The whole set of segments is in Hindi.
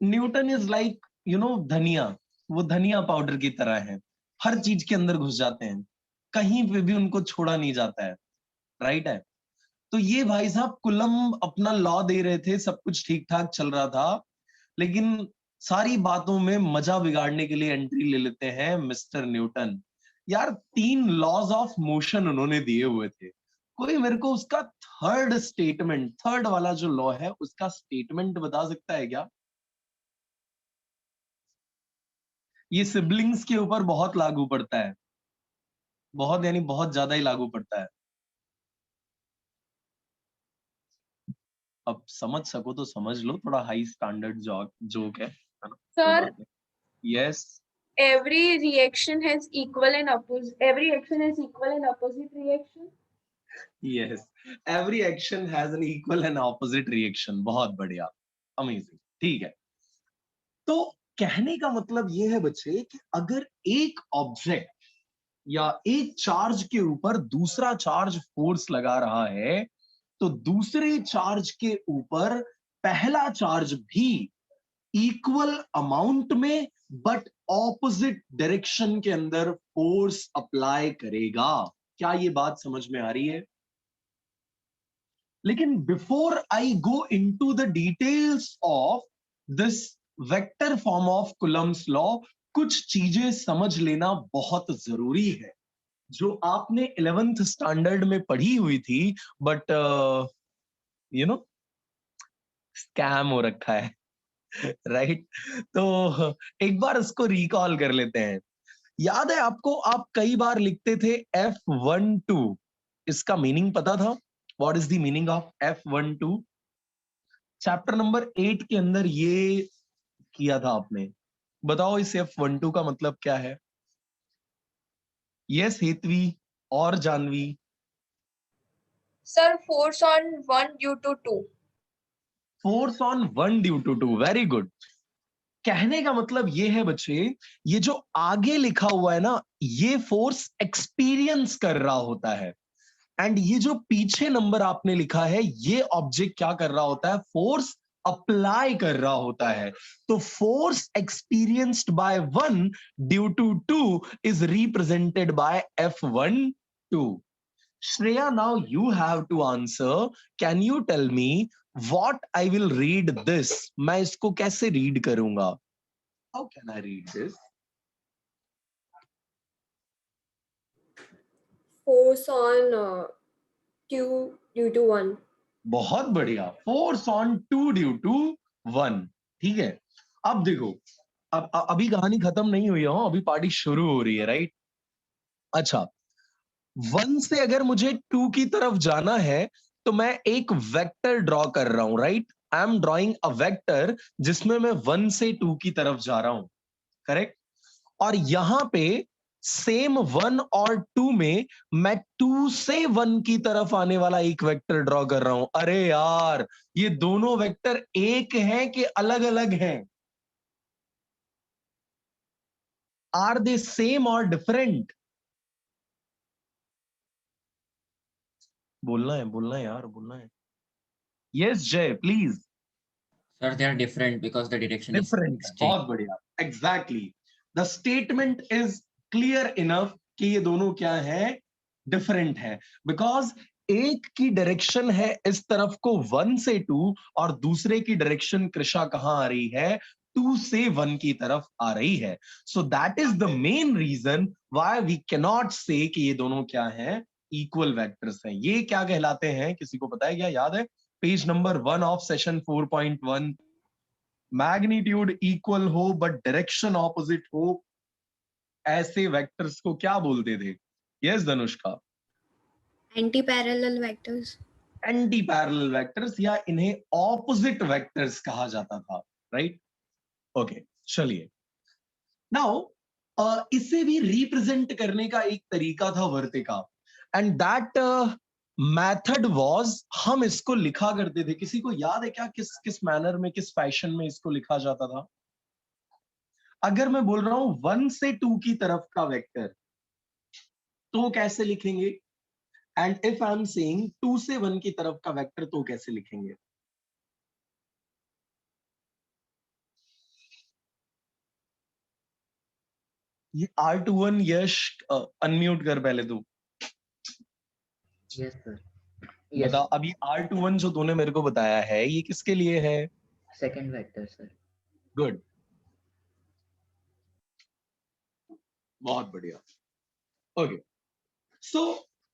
न्यूटन इज लाइक धनिया, वो धनिया पाउडर की तरह है, हर चीज के अंदर घुस जाते हैं, कहीं पे भी उनको छोड़ा नहीं जाता है, राइट है। तो ये भाई साहब कुलम अपना लॉ दे रहे थे, सब कुछ ठीक ठाक चल रहा था, लेकिन सारी बातों में मजा बिगाड़ने के लिए एंट्री ले लेते हैं मिस्टर न्यूटन। यार 3 लॉज ऑफ मोशन उन्होंने दिए हुए थे, कोई मेरे को उसका थर्ड स्टेटमेंट, थर्ड वाला जो लॉ है उसका स्टेटमेंट बता सकता है क्या? ये सिबलिंग्स के ऊपर बहुत लागू पड़ता है, बहुत यानी बहुत ज्यादा ही लागू पड़ता है। अब समझ सको तो समझ लो, थोड़ा हाई स्टैंडर्ड जोक है ना, कोई Sir, बात नहीं। Yes, every reaction has equal and opposite. Every action has equal and opposite reaction. Yes, every action has an equal and opposite reaction. बहुत बढ़िया, अमेजिंग, ठीक है। तो कहने का मतलब ये है बच्चे कि अगर एक ऑब्जेक्ट या एक चार्ज के ऊपर दूसरा चार्ज फोर्स लगा रहा है, तो दूसरे चार्ज के ऊपर पहला चार्ज भी इक्वल अमाउंट में बट ऑपोजिट डायरेक्शन के अंदर फोर्स अप्लाई करेगा। क्या ये बात समझ में आ रही है? लेकिन before I go into the details of this vector form of Coulomb's law, कुछ चीजें समझ लेना बहुत जरूरी है जो आपने 11th स्टैंडर्ड में पढ़ी हुई थी, बट यू नो स्कैम हो रखा है। राइट तो एक बार इसको रिकॉल कर लेते हैं। याद है आपको, आप कई बार लिखते थे F12, इसका मीनिंग पता था? What is the meaning of F12? Chapter number 8 के अंदर ये किया था आपने, बताओ इस F12 का मतलब क्या है? यस हेतवी और Janvi. Sir, force on one due to two. Force on one due to two, very good. कहने का मतलब ये है बच्चे, ये जो आगे लिखा हुआ है ना, ये फोर्स एक्सपीरियंस कर रहा होता है, एंड ये जो पीछे नंबर आपने लिखा है, ये ऑब्जेक्ट क्या कर रहा होता है? फोर्स अप्लाई कर रहा होता है। तो force experienced by one due to two is represented by F12। Shreya, now you have to answer. Can you tell me what I will read this? मैं इसको कैसे read करूंगा? How can I read this? Force on two due to one. बहुत बढ़िया, force on two due to one. ठीक है, अब देखो, अब अभी कहानी खत्म नहीं हुई है, अभी पार्टी शुरू हो रही है, राइट? अच्छा, वन से अगर मुझे टू की तरफ जाना है तो मैं एक वेक्टर ड्रॉ कर रहा हूं, right? I am drawing a vector जिसमें मैं वन से टू की तरफ जा रहा हूं, करेक्ट? और यहां पे सेम वन और टू में मैं टू से वन की तरफ आने वाला एक वेक्टर ड्रॉ कर रहा हूं। अरे यार, ये दोनों वेक्टर एक हैं कि अलग अलग हैं? आर दे सेम और डिफरेंट? बोलना है यार, बोलना है। यस जय, please. Sir, they are different because the direction is different है, changed. बहुत बढ़िया, exactly. The statement is clear enough कि ये दोनों क्या है? डिफरेंट है, बिकॉज एक की डायरेक्शन है इस तरफ को वन से टू, और दूसरे की डायरेक्शन कृषा कहां आ रही है? टू से वन की तरफ आ रही है। So that is the main reason why we cannot say कि ये दोनों क्या हैं? इक्वल वेक्टर्स हैं। ये क्या कहलाते हैं, किसी को पता है क्या? याद है page number 1 of session 4.1? Magnitude equal हो बट डायरेक्शन ऑपोजिट हो, ऐसे वेक्टर्स को क्या बोलते थे? Yes Dhanushka? Antiparallel vectors. Anti parallel vectors, या इन्हें ऑपोजिट वेक्टर्स कहा जाता था, राइट? ओके, चलिए। नाउ इसे भी रिप्रेजेंट करने का एक तरीका था वर्तिका, एंड दैट मेथड वाज, हम इसको लिखा करते थे। किसी को याद है क्या किस किस मैनर में, किस फैशन में इसको लिखा जाता था? अगर मैं बोल रहा हूं वन से टू की तरफ का वेक्टर, तो कैसे लिखेंगे? And if I am saying two से वन की तरफ का वेक्टर, तो कैसे लिखेंगे? ये R21 यश अनम्यूट कर पहले तू। Yes sir. यस बता अब ये R21 जो तूने मेरे को बताया है ये किसके लिए है? Second vector sir. गुड, बहुत बढ़िया। ओके सो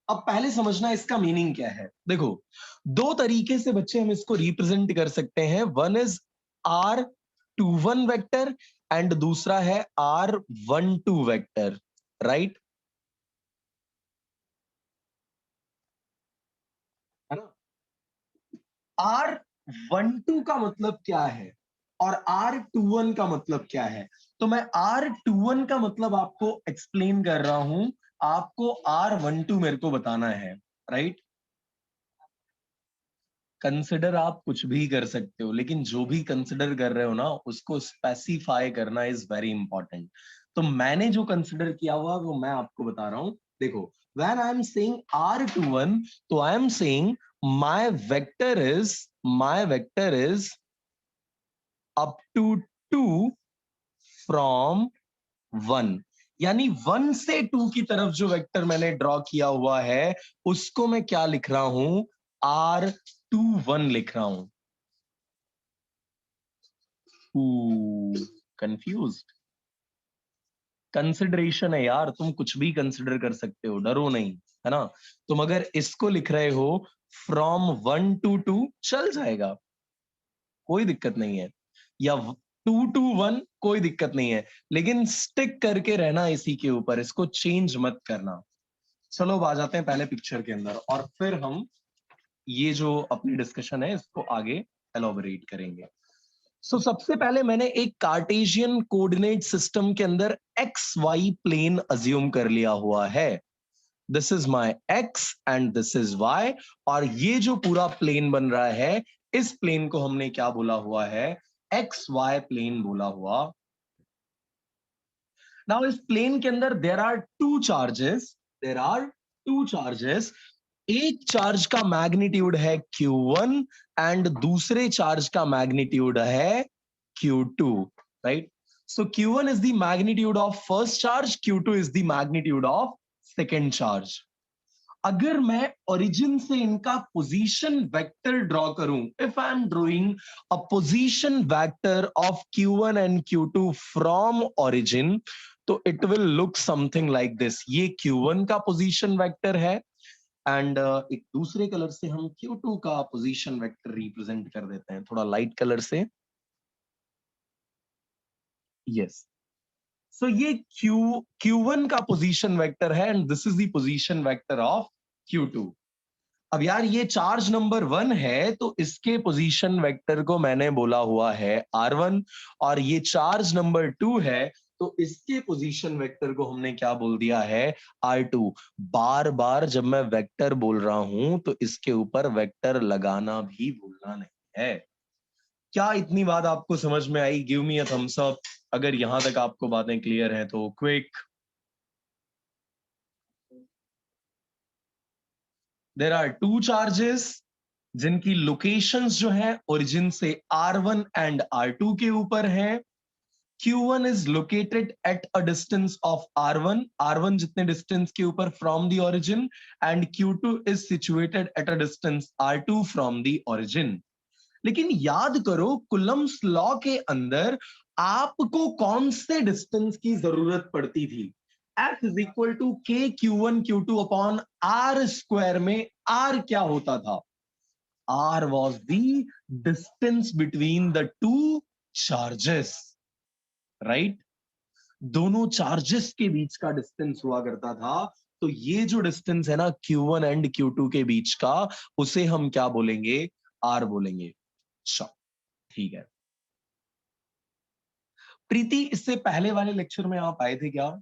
अब पहले समझना इसका मीनिंग क्या है। देखो दो तरीके से बच्चे हम इसको रिप्रेजेंट कर सकते हैं। One is R21 vector and दूसरा है R12 वेक्टर, राइट? है ना? R12 का मतलब क्या है और R21 का मतलब क्या है? तो मैं R21 का मतलब आपको एक्सप्लेन कर रहा हूं, आपको R12 मेरे को बताना है, राइट? कंसिडर आप कुछ भी कर सकते हो, लेकिन जो भी कंसिडर कर रहे हो ना उसको स्पेसिफाई करना इज वेरी इंपॉर्टेंट। तो मैंने जो कंसिडर किया हुआ वो मैं आपको बता रहा हूं। देखो when I am saying R21 तो I am saying my vector is up to 2 from 1, यानी 1 से 2 की तरफ जो वेक्टर मैंने ड्रॉ किया हुआ है उसको मैं क्या लिख रहा हूं? R21 लिख रहा हूं। कंफ्यूज्ड? कंसिडरेशन है यार, तुम कुछ भी कंसिडर कर सकते हो, डरो नहीं, है ना? तुम अगर इसको लिख रहे हो फ्रॉम 1 to 2 चल जाएगा, कोई दिक्कत नहीं है, या 2 to 1 कोई दिक्कत नहीं है, लेकिन स्टिक करके रहना इसी के ऊपर, इसको चेंज मत करना। चलो अब आ जाते हैं पहले पिक्चर के अंदर और फिर हम ये जो अपनी डिस्कशन है इसको आगे एलोबरेट करेंगे। सबसे पहले मैंने एक कार्टेशियन कोऑर्डिनेट सिस्टम के अंदर एक्स वाई प्लेन अज्यूम कर लिया हुआ है। This is my x and this is y, और ये जो पूरा प्लेन बन रहा है इस प्लेन को हमने क्या बोला हुआ है? एक्स वाई प्लेन बोला हुआ। नाउ इस प्लेन के अंदर देर आर टू चार्जेस। एक चार्ज का मैग्नीट्यूड है Q1 एंड दूसरे चार्ज का मैग्नीट्यूड है Q2, right? So Q1 is the magnitude of first charge, Q2 is the magnitude of second charge. अगर मैं ओरिजिन से इनका पोजीशन वेक्टर ड्रॉ करूं, if I am drawing a position vector of Q1 and Q2 from origin, तो it will look something like this. ये Q1 का पोजीशन वेक्टर है एंड एक दूसरे कलर से हम Q2 का पोजीशन वेक्टर रिप्रेजेंट कर देते हैं, थोड़ा लाइट कलर से। यस, सो ये Q1 का पोजीशन वेक्टर है and this is the position vector of Q2। अब यार ये चार्ज नंबर 1 है तो इसके पोजीशन वेक्टर को मैंने बोला हुआ है R1, और ये चार्ज नंबर 2 है तो इसके पोजीशन वेक्टर को हमने क्या बोल दिया है? R2। बार बार जब मैं वेक्टर बोल रहा हूं तो इसके ऊपर वेक्टर लगाना भी भूलना नहीं है। क्या इतनी बात आपको समझ में आई? Give me a thumbs up अगर यहां तक आपको बातें क्लियर हैं तो। Quick. There are two charges जिनकी लोकेशंस जो है ओरिजिन से R1 एंड R2 के ऊपर है। Q1 is located at a distance of R1, R1 जितने डिस्टेंस के ऊपर from the origin, and Q2 is situated at a distance R2 from the origin। लेकिन याद करो कुलम्स लॉ के अंदर आपको कौन से डिस्टेंस की जरूरत पड़ती थी? F is equal to K Q1 Q2 upon R square में R क्या होता था? R was the distance between the two charges, right? दोनों चार्जेस के बीच का डिस्टेंस हुआ करता था। तो ये जो डिस्टेंस है ना Q1 एंड Q2 के बीच का, उसे हम क्या बोलेंगे? R बोलेंगे। अच्छा ठीक है। प्रीति, इससे पहले वाले लेक्चर में आप आए थे क्या?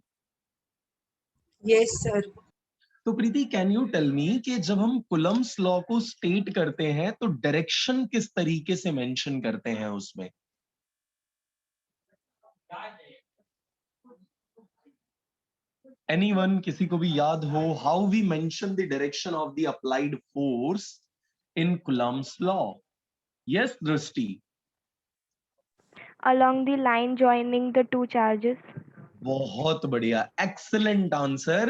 Yes, sir. तो प्रीति कैन यू टेल मी कि जब हम कुलम्स लॉ को स्टेट करते हैं तो डायरेक्शन किस तरीके से मेंशन करते हैं उसमें? एनीवन, किसी को भी याद हो how we mention the direction of the applied force in Coulomb's law? Yes Drishti. Along the line joining the two charges. बहुत बढ़िया, excellent answer,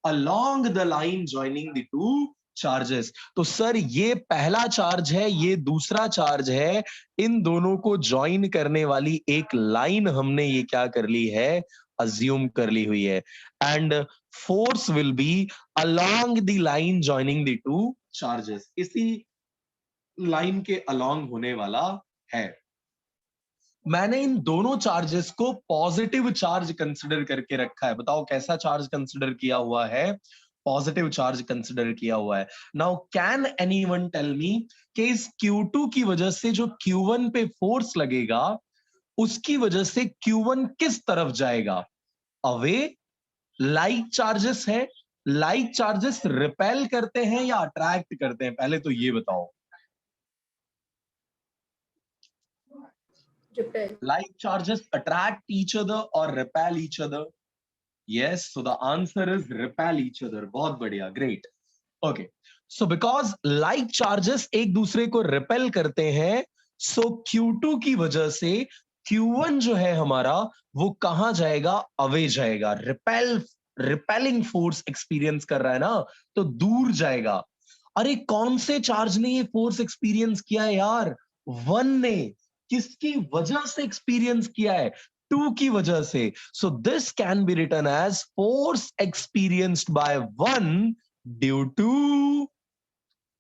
along the line joining the two charges. तो सर ये पहला चार्ज है, ये दूसरा चार्ज है, इन दोनों को ज्वाइन करने वाली एक लाइन हमने ये क्या कर ली है, अज्यूम कर ली हुई है। And force will be along the line joining the two charges, इसी लाइन के अलोंग होने वाला है। मैंने इन दोनों चार्जेस को पॉजिटिव चार्ज कंसिडर करके रखा है। बताओ कैसा चार्ज कंसिडर किया हुआ है, पॉजिटिव चार्ज कंसिडर किया हुआ है। Now can anyone tell me कि इस Q2 की वजह से जो Q1 पे फोर्स लगेगा, उसकी वजह से Q1 किस तरफ जाएगा? अवे, लाइक चार्जेस है, लाइक चार्जेस रिपेल करते हैं या अट्रैक्ट करते हैं? पहले तो ये बताओ। Repel. Like charges attract each other or repel each other? Yes, so the answer is repel each other. बहुत बढ़िया, great. Okay, so because like charges एक दूसरे को repel करते हैं, so Q2 की वजह से Q1 जो है हमारा, वो कहां जाएगा? अवे जाएगा। रिपेलिंग फोर्स एक्सपीरियंस कर रहा है ना, तो दूर जाएगा। अरे कौन से चार्ज ने ये फोर्स एक्सपीरियंस किया है यार? वन ने। किसकी वजह से एक्सपीरियंस किया है? टू की वजह से। So this can be written as force experienced by one due to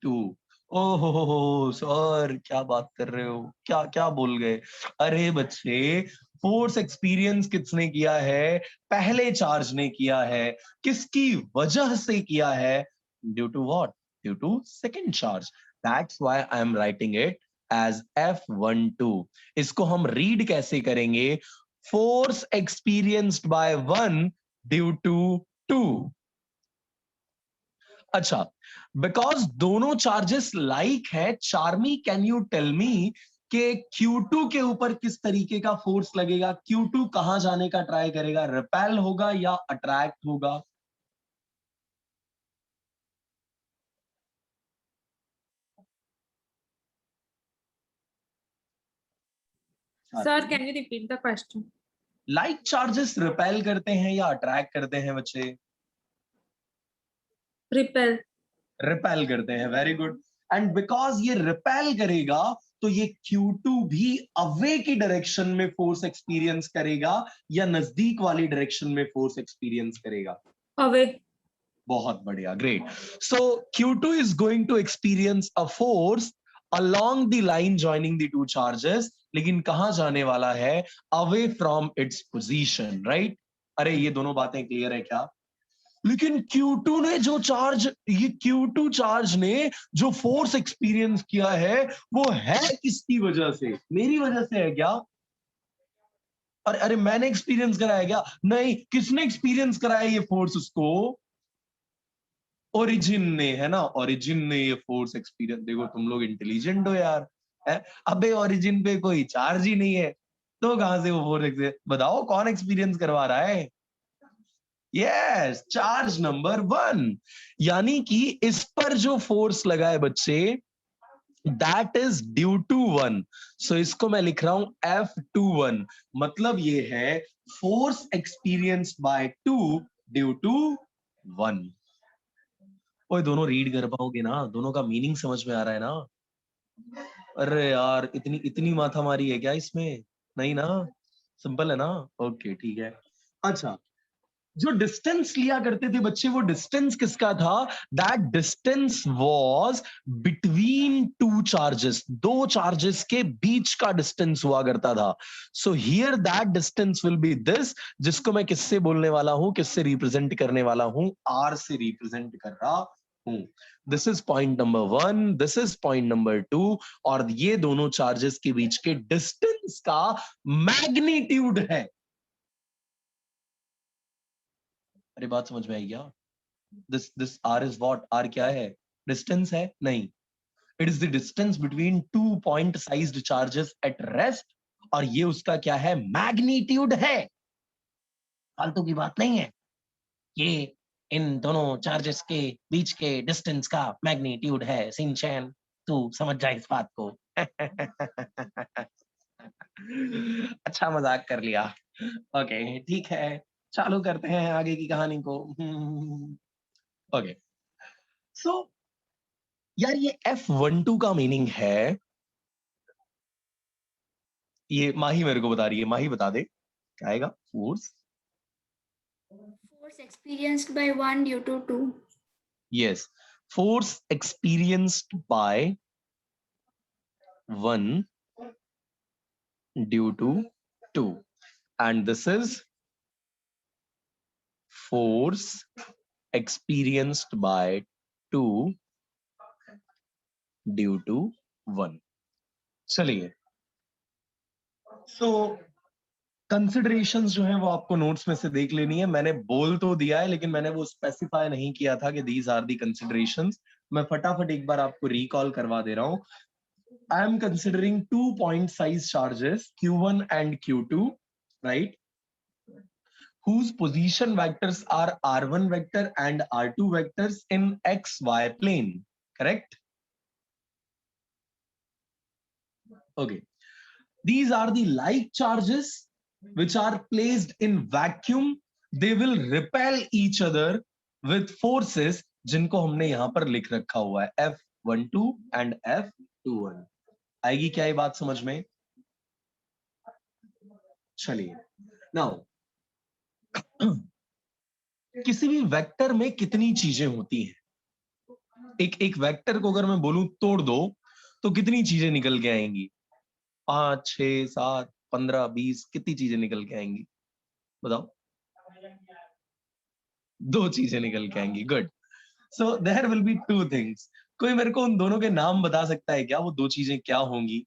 two. ओहो सर, क्या बात कर रहे हो, क्या क्या बोल गए? अरे बच्चे, फोर्स एक्सपीरियंस किसने किया है? पहले चार्ज ने किया है। किसकी वजह से किया है? Due to what? Due to second charge. That's why I am writing it as F12। इसको हम रीड कैसे करेंगे? Force experienced by one due to two. अच्छा, बिकॉज दोनों चार्जेस लाइक है, Charmi can you tell me कि Q2 के ऊपर किस तरीके का फोर्स लगेगा? Q2 कहां जाने का ट्राई करेगा? रिपेल होगा या अट्रैक्ट होगा? Sir, can you repeat the question? Like charges repel करते हैं या अट्रैक्ट करते हैं बच्चे? Repel. रिपेल करते हैं, वेरी गुड। एंड बिकॉज ये रिपेल करेगा, तो ये Q2 भी अवे की डायरेक्शन में फोर्स एक्सपीरियंस करेगा या नजदीक वाली डायरेक्शन में फोर्स एक्सपीरियंस करेगा? Away. बहुत बढ़िया, great. So Q2 is going to experience a force along the line joining the two charges, लेकिन कहां जाने वाला है? away from its position, right? अरे ये दोनों बातें क्लियर है क्या? लेकिन Q2 ने जो चार्ज, ये Q2 चार्ज ने जो फोर्स एक्सपीरियंस किया है, वो है किसकी वजह से? मेरी वजह से है क्या? अरे अरे मैंने एक्सपीरियंस कराया क्या? नहीं, किसने एक्सपीरियंस कराया ये फोर्स उसको? ओरिजिन ने, है ना? ओरिजिन ने ये फोर्स एक्सपीरियंस। देखो तुम लोग इंटेलिजेंट हो यार, है? अबे ओरिजिन पे कोई चार्ज ही नहीं है, तो कहां से वो फोर्स? बताओ कौन एक्सपीरियंस करवा रहा है? Yes, charge number one. यानी कि इस पर जो फोर्स लगा है बच्चे, that is due to one. So इसको मैं लिख रहा हूं F21। मतलब ये है force experienced by two due to one. ओए दोनों रीड कर पाओगे ना? दोनों का मीनिंग समझ में आ रहा है ना? अरे यार, इतनी इतनी माथामारी है क्या इसमें? नहीं ना, सिंपल है ना? ओके ठीक है। अच्छा, जो डिस्टेंस लिया करते थे बच्चे, वो डिस्टेंस किसका था? That distance was between two charges. दो चार्जेस के बीच का डिस्टेंस हुआ करता था। So here that distance will be this, जिसको मैं किससे बोलने वाला हूं, किससे रिप्रेजेंट करने वाला हूं? आर से रिप्रेजेंट कर रहा हूं। This is point number one, this is point number two. और ये दोनों चार्जेस के बीच के डिस्टेंस का मैग्नीट्यूड है। अरे बात समझ में आई क्या? This R is what? R क्या है? डिस्टेंस है? नहीं, it is the distance between two point sized charges at rest. और ये उसका क्या है? मैग्नीट्यूड है। फालतू की बात नहीं है, ये इन दोनों चार्जेस के बीच के डिस्टेंस का मैग्नीट्यूड है। सिंचैन, तू समझ जा इस बात को। अच्छा मजाक कर लिया। ओके ठीक है, चालू करते हैं आगे की कहानी को। ओके, सो यार ये F12 का मीनिंग है, ये माही मेरे को बता रही है, माही बता दे क्या आएगा। Force, Force experienced by one due to two. yes, force experienced by one due to two, and this is force experienced by two due to one. चलिए, सो कंसिडरेशंस जो है वो आपको नोट्स में से देख लेनी है। मैंने बोल तो दिया है लेकिन मैंने वो स्पेसिफाई नहीं किया था कि दीज आर दी कंसिडरेशंस। मैं फटाफट एक बार आपको रिकॉल करवा दे रहा हूं। I am considering 2 point size charges Q1 and Q2, right, whose position vectors are R1 vector and R2 vectors in XY plane, correct? Okay, these are the like charges which are placed in vacuum. They will repel each other with forces जिनको हमने यहां पर लिख रखा हुआ है F12 and F21। आएगी क्या ये बात समझ में? चलिए, नाउ किसी भी वेक्टर में कितनी चीजें होती हैं? एक वेक्टर को अगर मैं बोलूं तोड़ दो तो कितनी चीजें निकल के आएंगी? 5, 6, 7, 15, 20, कितनी चीजें निकल के आएंगी बताओ? 2 चीजें निकल के आएंगी। Good, so there will be 2 things. कोई मेरे को उन दोनों के नाम बता सकता है क्या? वो 2 चीजें क्या होंगी?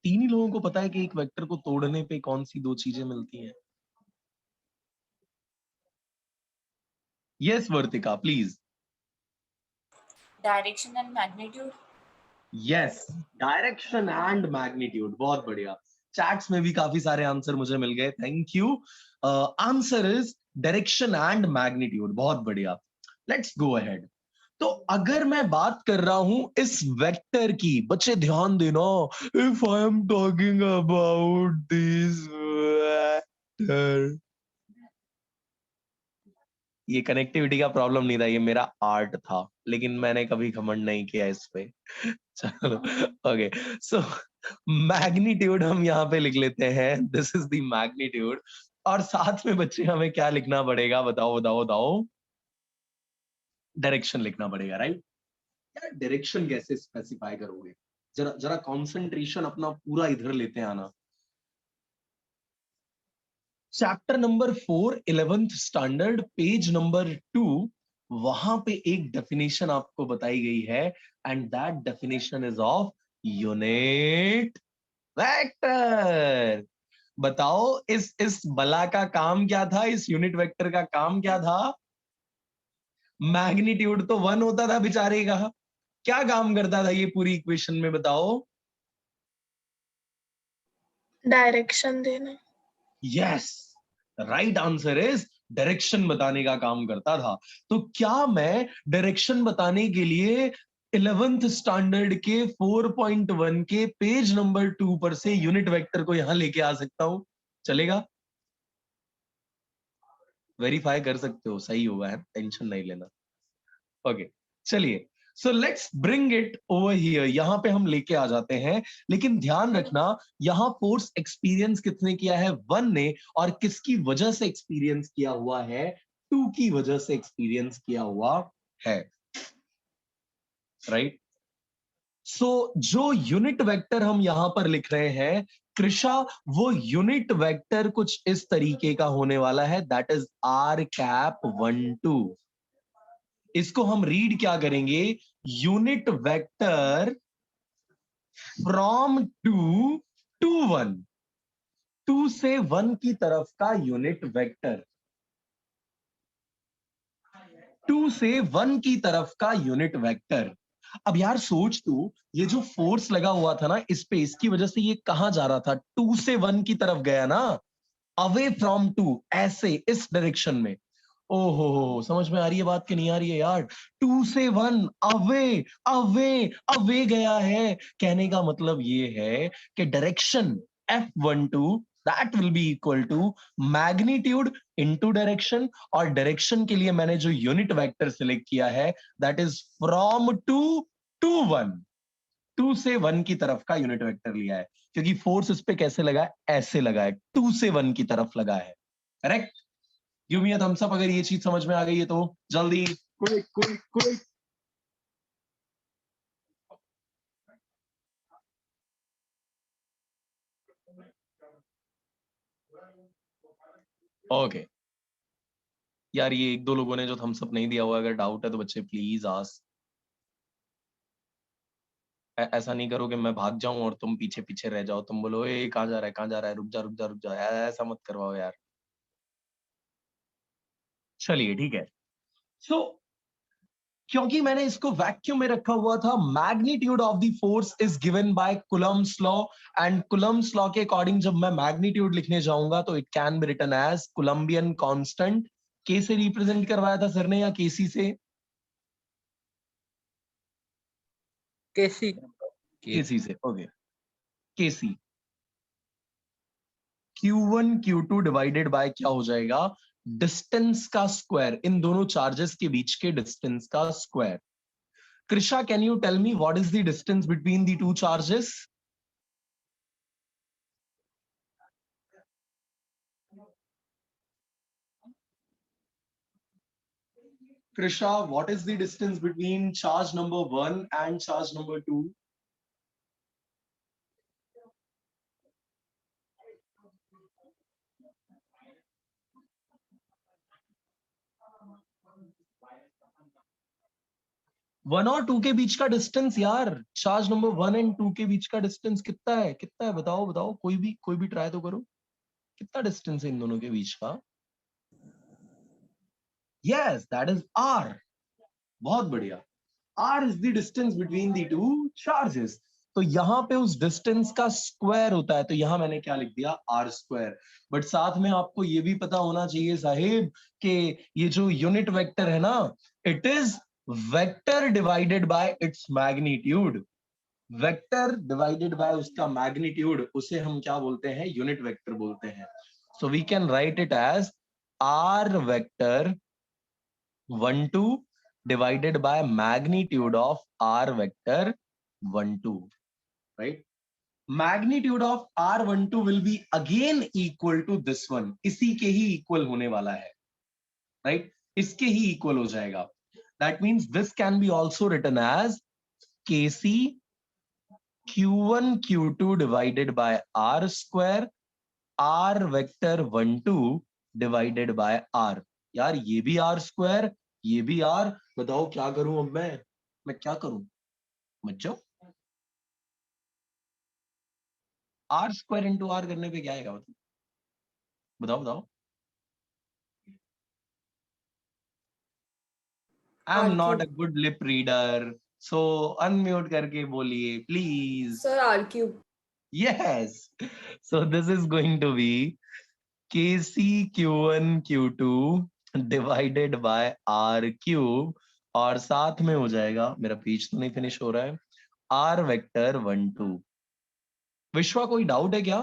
तीन ही लोगों को पता है कि एक वेक्टर को तोड़ने पे कौन सी 2 चीजें मिलती हैं। Yes Vartika, please. Direction and magnitude. Yes, direction and magnitude. बहुत बढ़िया, चैट्स में भी काफी सारे आंसर मुझे मिल गए, thank you. Answer is direction and magnitude. बहुत बढ़िया, लेट्स गो अहेड। तो अगर मैं बात कर रहा हूं इस वेक्टर की, बच्चे ध्यान देना, if I am talking about this vector, ये कनेक्टिविटी का प्रॉब्लम नहीं था, ये मेरा आर्ट था, लेकिन मैंने कभी घमंड नहीं किया इस पे। चलो, ओके, सो मैग्नीट्यूड हम यहाँ पे लिख लेते हैं, दिस इज द मैग्नीट्यूड। और साथ में बच्चे हमें क्या लिखना पड़ेगा? बताओ बताओ बताओ। डायरेक्शन लिखना पड़ेगा, राइट? यार डायरेक्शन कैसे स्पेसिफाई करोगे? जरा जरा कंसंट्रेशन अपना पूरा इधर लेते हैं आना। Chapter number 4 11th standard page number 2, वहां पे एक डेफिनेशन आपको बताई गई है, and that definition is of unit vector. बताओ इस बला का काम क्या था? इस यूनिट वेक्टर का काम क्या था? मैग्नीट्यूड तो 1 होता था बेचारे का, क्या काम करता था ये पूरी इक्वेशन में? बताओ। डायरेक्शन देना। Yes, right answer is direction बताने का काम करता था। तो क्या मैं डायरेक्शन बताने के लिए 11th स्टैंडर्ड के 4.1 के पेज नंबर 2 पर से यूनिट वेक्टर को यहां लेके आ सकता हूं? चलेगा? वेरीफाई कर सकते हो, सही होगा, है, टेंशन नहीं लेना। ओके, चलिए, so let's bring it over here. यहां पे हम लेके आ जाते हैं, लेकिन ध्यान रखना यहां फोर्स एक्सपीरियंस किसने किया है? 1 ने। और किसकी वजह से एक्सपीरियंस किया हुआ है? 2 की वजह से एक्सपीरियंस किया हुआ है, राइट? सो जो यूनिट वेक्टर हम यहां पर लिख रहे हैं कृषा, वो यूनिट वेक्टर कुछ इस तरीके का होने वाला है, दैट इज R∩12। इसको हम रीड क्या करेंगे? यूनिट वेक्टर फ्रॉम 2 to 1, 2 से 1 की तरफ का यूनिट वेक्टर, 2 से 1 की तरफ का यूनिट वेक्टर। अब यार सोच तू, ये जो फोर्स लगा हुआ था ना इस पे, इसकी वजह से ये कहां जा रहा था? 2 से 1 की तरफ गया ना, अवे फ्रॉम 2, ऐसे इस डायरेक्शन में। ओहो, समझ में आ रही है बात कि नहीं आ रही है यार? 2 से 1 अवे अवे अवे गया है। कहने का मतलब ये है कि direction F12 that will be equal to magnitude into direction, और डायरेक्शन के लिए मैंने जो यूनिट वेक्टर सिलेक्ट किया है that is from 2 to 1, 2 से 1 की तरफ का यूनिट वेक्टर लिया है, क्योंकि फोर्स इस पे कैसे लगा है? ऐसे लगा है, 2 से 1 की तरफ लगा है। Correct? Give me a thumbs up अगर ये चीज समझ में आ गई है तो जल्दी, क्विक क्विक क्विक। ओके यार, ये एक दो लोगों ने जो थम्स अप नहीं दिया हुआ, अगर डाउट है तो बच्चे प्लीज आस्क। ऐसा नहीं करो कि मैं भाग जाऊं और तुम पीछे पीछे रह जाओ, तुम बोलो ए कहां जा रहा है, कहां जा रहा है, रुक जा रुक जा रुक जा, ऐसा मत करवाओ यार। चलिए ठीक है। सो क्योंकि मैंने इसको वैक्यूम में रखा हुआ था, magnitude of the force is given by Coulomb's law, and Coulomb's law के अकॉर्डिंग जब मैं मैग्नीट्यूड लिखने जाऊंगा तो it can be written as Coulombian constant. के से रिप्रेजेंट करवाया था सर ने या केसी से? केसी केसी से, ओके। केसी Q1 Q2 डिवाइडेड बाय क्या हो जाएगा? डिस्टेंस का स्क्वायर, इन दोनों चार्जेस के बीच के डिस्टेंस का square. Krisha, can you tell me what is the distance between the two charges? Krisha, what is the distance between charge number 1 and charge number 2? One और टू के बीच का डिस्टेंस यार, चार्ज नंबर 1 एंड 2 के बीच का डिस्टेंस कितना है? कितना है बताओ बताओ, कोई भी ट्राई तो करो। कितना डिस्टेंस है इन दोनों के बीच का? Yes, that is R. बहुत बढ़िया। R is the distance between the two charges. तो यहां पे उस डिस्टेंस का स्क्वायर होता है, तो यहां मैंने क्या लिख दिया? R square. बट साथ में आपको ये भी पता होना चाहिए साहिब कि ये जो यूनिट वेक्टर है ना, it is vector divided by its magnitude. Vector divided by उसका मैग्नीट्यूड, उसे हम क्या बोलते हैं? यूनिट वेक्टर बोलते हैं। So we can write it as R vector 1 2 divided by magnitude of r vector 1 2, right? Magnitude of r12 will be again equal to this one, इसी के ही इक्वल होने वाला है, right? इसके ही इक्वल हो जाएगा। That means this can be also written as kc q1 q2 divided by r square r vector 1 2 divided by r। यार ये भी r स्क्वायर, ये भी r, बताओ क्या करूं अब मैं क्या करूं? मत जाओ। r स्क्वायर इंटू r करने पे क्या आएगा बताओ बताओ। I am not a good lip reader, so unmute करके बोलिए please. Sir, R cube. Yes, so this is going to be kc q1 q2 divided by r cube, और साथ में हो जाएगा, मेरा पेज तो नहीं फिनिश हो रहा है, r वेक्टर 1 2। विश्वा, कोई डाउट है क्या?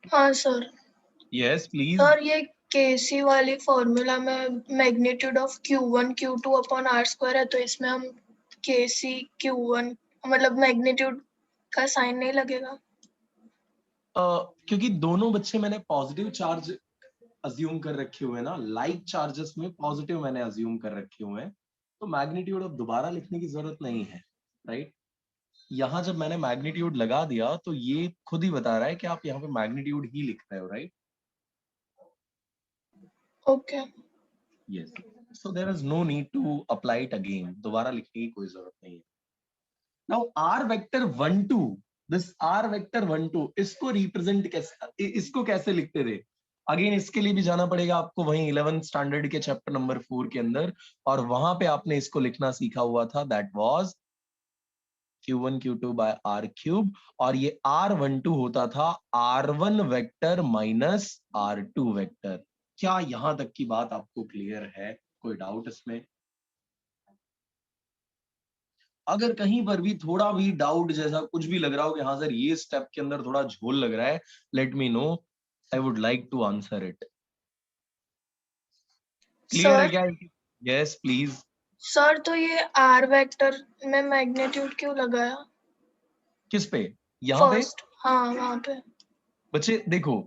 हाँ सर। Yes please. सर ये केसी वाली फॉर्मूला में magnitude of Q1 Q2 upon R square है, तो इसमें हम केसी Q1 मतलब मैग्नीट्यूड का साइन नहीं लगेगा? क्योंकि दोनों बच्चे मैंने पॉजिटिव चार्ज अज्यूम कर रखे हुए हैं ना, लाइक चार्जेस में पॉजिटिव मैंने अज्यूम कर रखे हुए हैं, तो मैग्नीट्यूड अब दोबारा लिखने की जरूरत नहीं है, राइट? यहां जब मैंने मैग्नीट्यूड लगा दिया तो ये खुद ही बता रहा है कि आप यहाँ पे मैग्नीट्यूड ही लिख रहे हो, right? Okay. Yes, so there is no need to apply it again, दोबारा लिखने की कोई जरूरत नहीं है। Now R vector 1 2, this R vector 1 2, इसको रिप्रेजेंट कैसे, इसको कैसे लिखते थे? अगेन इसके लिए भी जाना पड़ेगा आपको वहीं 11th स्टैंडर्ड के चैप्टर नंबर 4 के अंदर, और वहां पे आपने इसको लिखना सीखा हुआ था, that was Q1 Q2 by R cube, और ये R12 होता था R1 vector minus R2 vector. क्या यहां तक की बात आपको क्लियर है? कोई डाउट इसमें? अगर कहीं पर भी थोड़ा भी डाउट जैसा कुछ भी लग रहा हो कि हाँ सर ये स्टेप के अंदर थोड़ा झोल लग रहा है, let me know, I would like to answer it. Clear है सर क्या? Yes please. सर तो ये आर वेक्टर में मैग्नीट्यूड क्यों लगाया? किस पे? यहाँ पे? फर्स्ट, हाँ वहां पे। बच्चे देखो,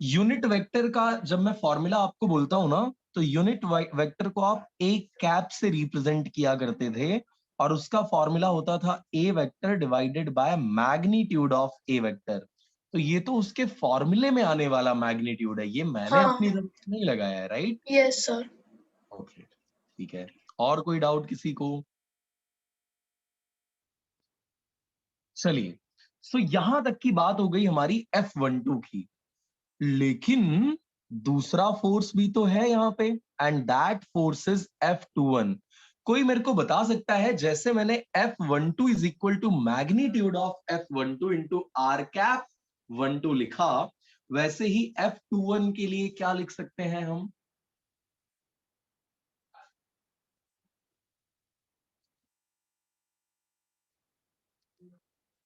यूनिट वेक्टर का जब मैं फॉर्मूला आपको बोलता हूं ना, तो यूनिट वेक्टर को आप एक कैप से रिप्रेजेंट किया करते थे, और उसका फॉर्मूला होता था A vector divided by magnitude of A vector. तो ये तो उसके फॉर्मूले में आने वाला मैग्नीट्यूड है, ये मैंने अपनी हाँ तरफ से नहीं लगाया है, राइट? Yes sir. ओके ठीक है। और कोई डाउट किसी को? चलिए, सो यहां तक की बात हो गई हमारी F12 की, लेकिन दूसरा फोर्स भी तो है यहां पे, and that force is F21। कोई मेरे को बता सकता है, जैसे मैंने F12 is equal to magnitude of F12 into R cap 12 लिखा, वैसे ही F21 के लिए क्या लिख सकते हैं हम?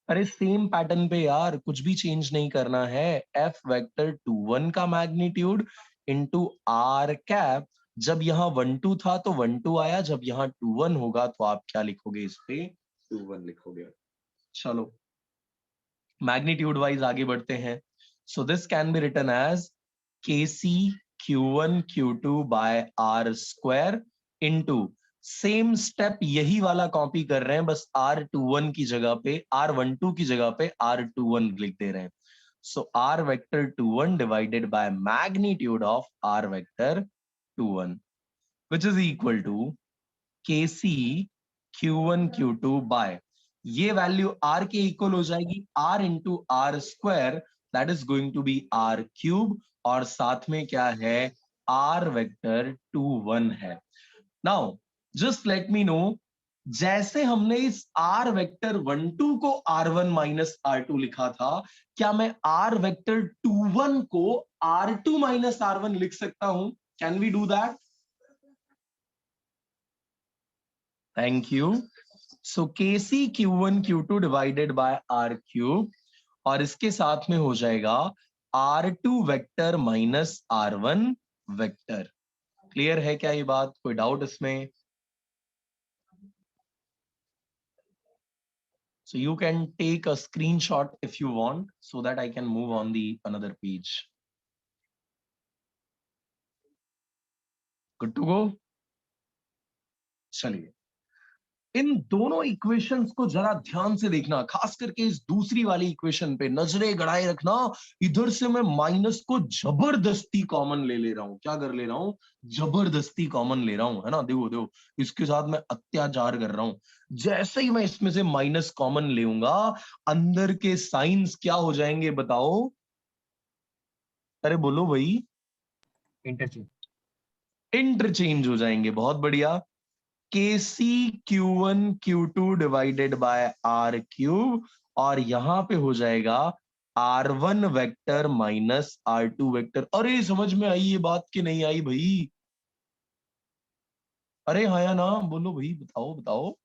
अरे सेम पैटर्न पे यार, कुछ भी चेंज नहीं करना है। F वेक्टर 21 का मैग्नीट्यूड इंटू आर कैप, जब यहाँ 12 था तो 12 आया, जब यहाँ 21 होगा तो आप क्या लिखोगे? इस पे 21 लिखोगे। चलो मैग्नीट्यूड वाइज आगे बढ़ते हैं। So this can be written as KC Q1 Q2 by R square into, same step यही वाला कॉपी कर रहे हैं, बस R21 की जगह पे, R12 की जगह पे R21 लिख दे रहे हैं। So R vector 21 divided by magnitude of R vector 21, which is equal to KC Q1 Q2 by, ये वैल्यू R के इक्वल हो जाएगी R into R square, that is going to be R cube, और साथ में क्या है? R वेक्टर 21 है। Now just let me know, जैसे हमने इस R वेक्टर 12 को R1 माइनस R2 लिखा था, क्या मैं R वेक्टर 21 को R2 माइनस R1 लिख सकता हूं? Can we do that? Thank you. So KC Q1 Q2 divided by R cube, और इसके साथ में हो जाएगा R2 vector minus R1 vector. Clear है क्या ये बात? कोई डाउट इसमें? So you can take a screenshot if you want, so that I can move on the another page. Good to go? चलिए, इन दोनों इक्वेशंस को जरा ध्यान से देखना, खास करके इस दूसरी वाली इक्वेशन पे नजरें गड़ाए रखना। इधर से मैं माइनस को जबरदस्ती कॉमन ले रहा हूं। क्या कर ले रहा हूं? जबरदस्ती कॉमन ले रहा हूं, है ना? देखो देखो, इसके साथ मैं अत्याचार कर रहा हूं। जैसे ही मैं इसमें से माइनस कॉमन लेऊंगा, अंदर के साइंस क्या हो जाएंगे बताओ? अरे बोलो भाई। Interchange. इंटरचेंज हो जाएंगे। बहुत बढ़िया। KC Q1 Q2 divided by R cube, और यहां पे हो जाएगा R1 vector minus R2 vector. अरे समझ में आई ये बात कि नहीं आई भाई? अरे हाँ या ना? बोलो भाई, बताओ बताओ।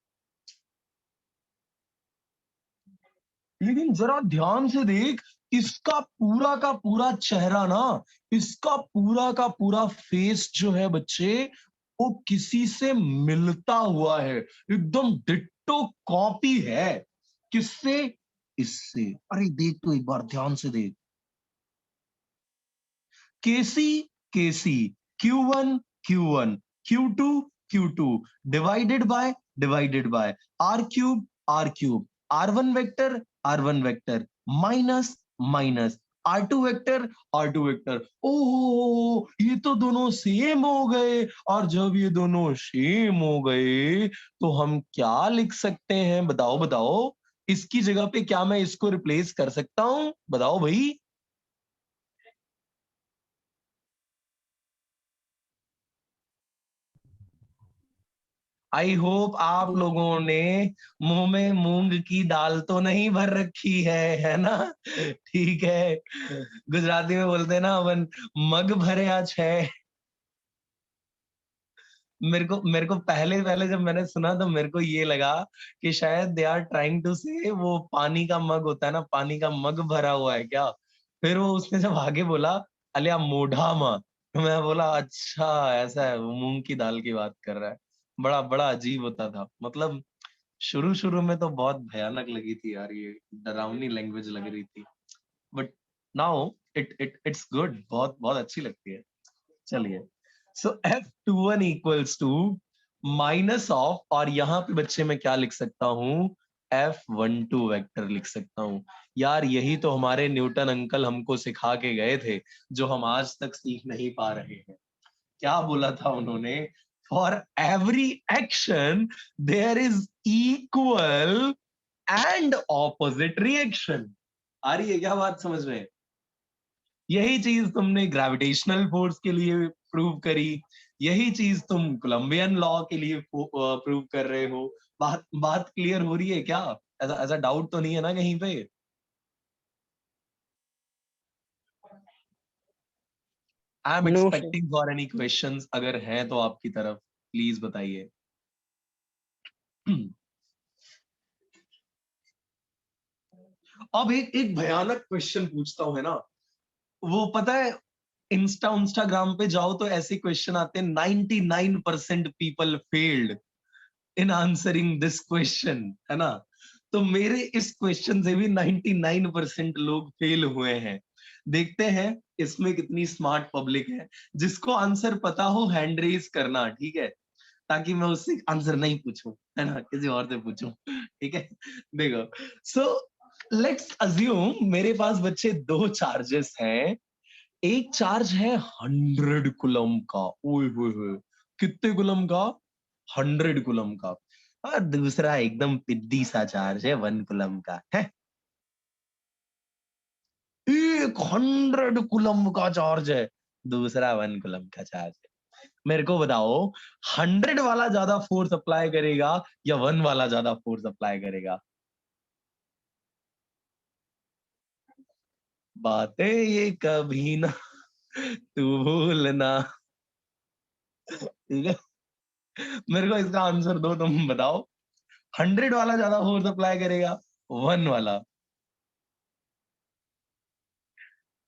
लेकिन जरा ध्यान से देख, इसका पूरा का पूरा चेहरा ना, इसका पूरा का पूरा फेस जो है बच्चे, वो किसी से मिलता हुआ है, एकदम डिट्टो कॉपी है। किससे? इससे। अरे देख तो एक बार ध्यान से देख। KC KC Q1 Q1 Q2 Q2 divided by R cube R1 vector minus minus R2 vector. ओहो, ये तो दोनों सेम हो गए, और जब ये दोनों सेम हो गए तो हम क्या लिख सकते हैं? बताओ बताओ। इसकी जगह पे क्या मैं इसको रिप्लेस कर सकता हूं? बताओ भाई। आई होप आप लोगों ने मुंह में मूंग की दाल तो नहीं भर रखी है ना? ठीक है, गुजराती में बोलते हैं ना अपन मग भरे आज है। मेरे को पहले पहले जब मैंने सुना तो मेरे को ये लगा कि शायद दे आर ट्राइंग टू से वो पानी का मग होता है ना, पानी का मग भरा हुआ है क्या? फिर वो उसने जब आगे बोला अलिया मोढ़ा माँ, तो मैं बोला अच्छा ऐसा है, वो मूंग की दाल की बात कर रहा है। बड़ा बड़ा अजीब होता था, मतलब शुरू शुरू में तो बहुत भयानक लगी थी यार, ये डरावनी लैंग्वेज लग रही थी, बट नाउ इट्स गुड, बहुत बहुत अच्छी लगती है। चलिए, so F21 equals to minus of, और यहाँ पे बच्चे मैं क्या लिख सकता हूँ, F12 वेक्टर लिख सकता हूँ। यार यही तो हमारे न्यूटन अंकल हमको सिखा के गए थे, जो हम आज तक सीख नहीं पा रहे हैं। क्या बोला था उन्होंने? For every action there is equal and opposite reaction. आ रही है क्या बात समझ में? यही चीज तुमने ग्रेविटेशनल फोर्स के लिए प्रूव करी, यही चीज तुम कोलंबियन लॉ के लिए प्रूव कर रहे हो। बात क्लियर हो रही है क्या? ऐसा ऐसा डाउट तो नहीं है ना कहीं पे? I am No, sir. Expecting for any questions, अगर हैं तो आपकी तरफ प्लीज बताइए। अब एक भयानक क्वेश्चन पूछता हूं, है ना? वो पता है, इंस्टाग्राम पे जाओ तो ऐसे क्वेश्चन आते हैं, 99% people failed in answering this question, है ना? तो मेरे इस क्वेश्चन से भी 99% लोग फेल हुए हैं। देखते हैं इसमें कितनी स्मार्ट पब्लिक है। जिसको आंसर पता हो हैंड रेज करना, ठीक है? ताकि मैं उससे आंसर नहीं पूछूं, है ना, किसी और से पूछूं। ठीक है, देखो, सो लेट्स अज्यूम मेरे पास बच्चे दो चार्जेस हैं। एक चार्ज है 100 कुलम का, ओए होए होए, कितने कुलम का? 100 कुलम का। और दूसरा एकदम पिद्दी सा चार्ज है 1 कुलम का है। एक 100 कुलम का चार्ज है, दूसरा 1 कुलम का चार्ज है। मेरे को बताओ, 100 वाला ज्यादा फोर्स अप्लाई करेगा या 1 वाला ज्यादा फोर्स अप्लाई करेगा? बातें ये कभी ना तू भूलना, ठीक है? मेरे को इसका आंसर दो, तुम बताओ, 100 वाला ज्यादा फोर्स अप्लाई करेगा, 1 वाला?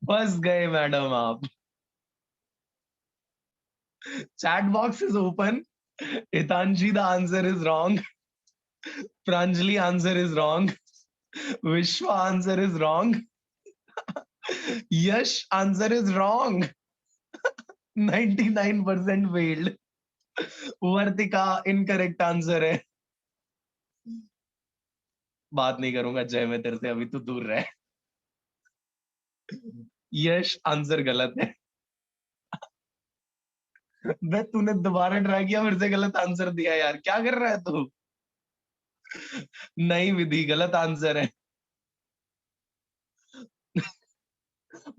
फंस गए मैडम आप। Chat box is open. Hitanshi the answer is wrong, Pranjali answer is wrong, Vishwa answer is wrong, Yash answer is wrong, 99% failed. Vartika incorrect answer है। बात नहीं करूंगा जय मैं तेरे से, अभी तू दूर रह। यश आंसर गलत है। मैं तूने दोबारा ट्राई किया, फिर से गलत आंसर दिया यार, क्या कर रहा है तू? नहीं विधि, गलत आंसर है।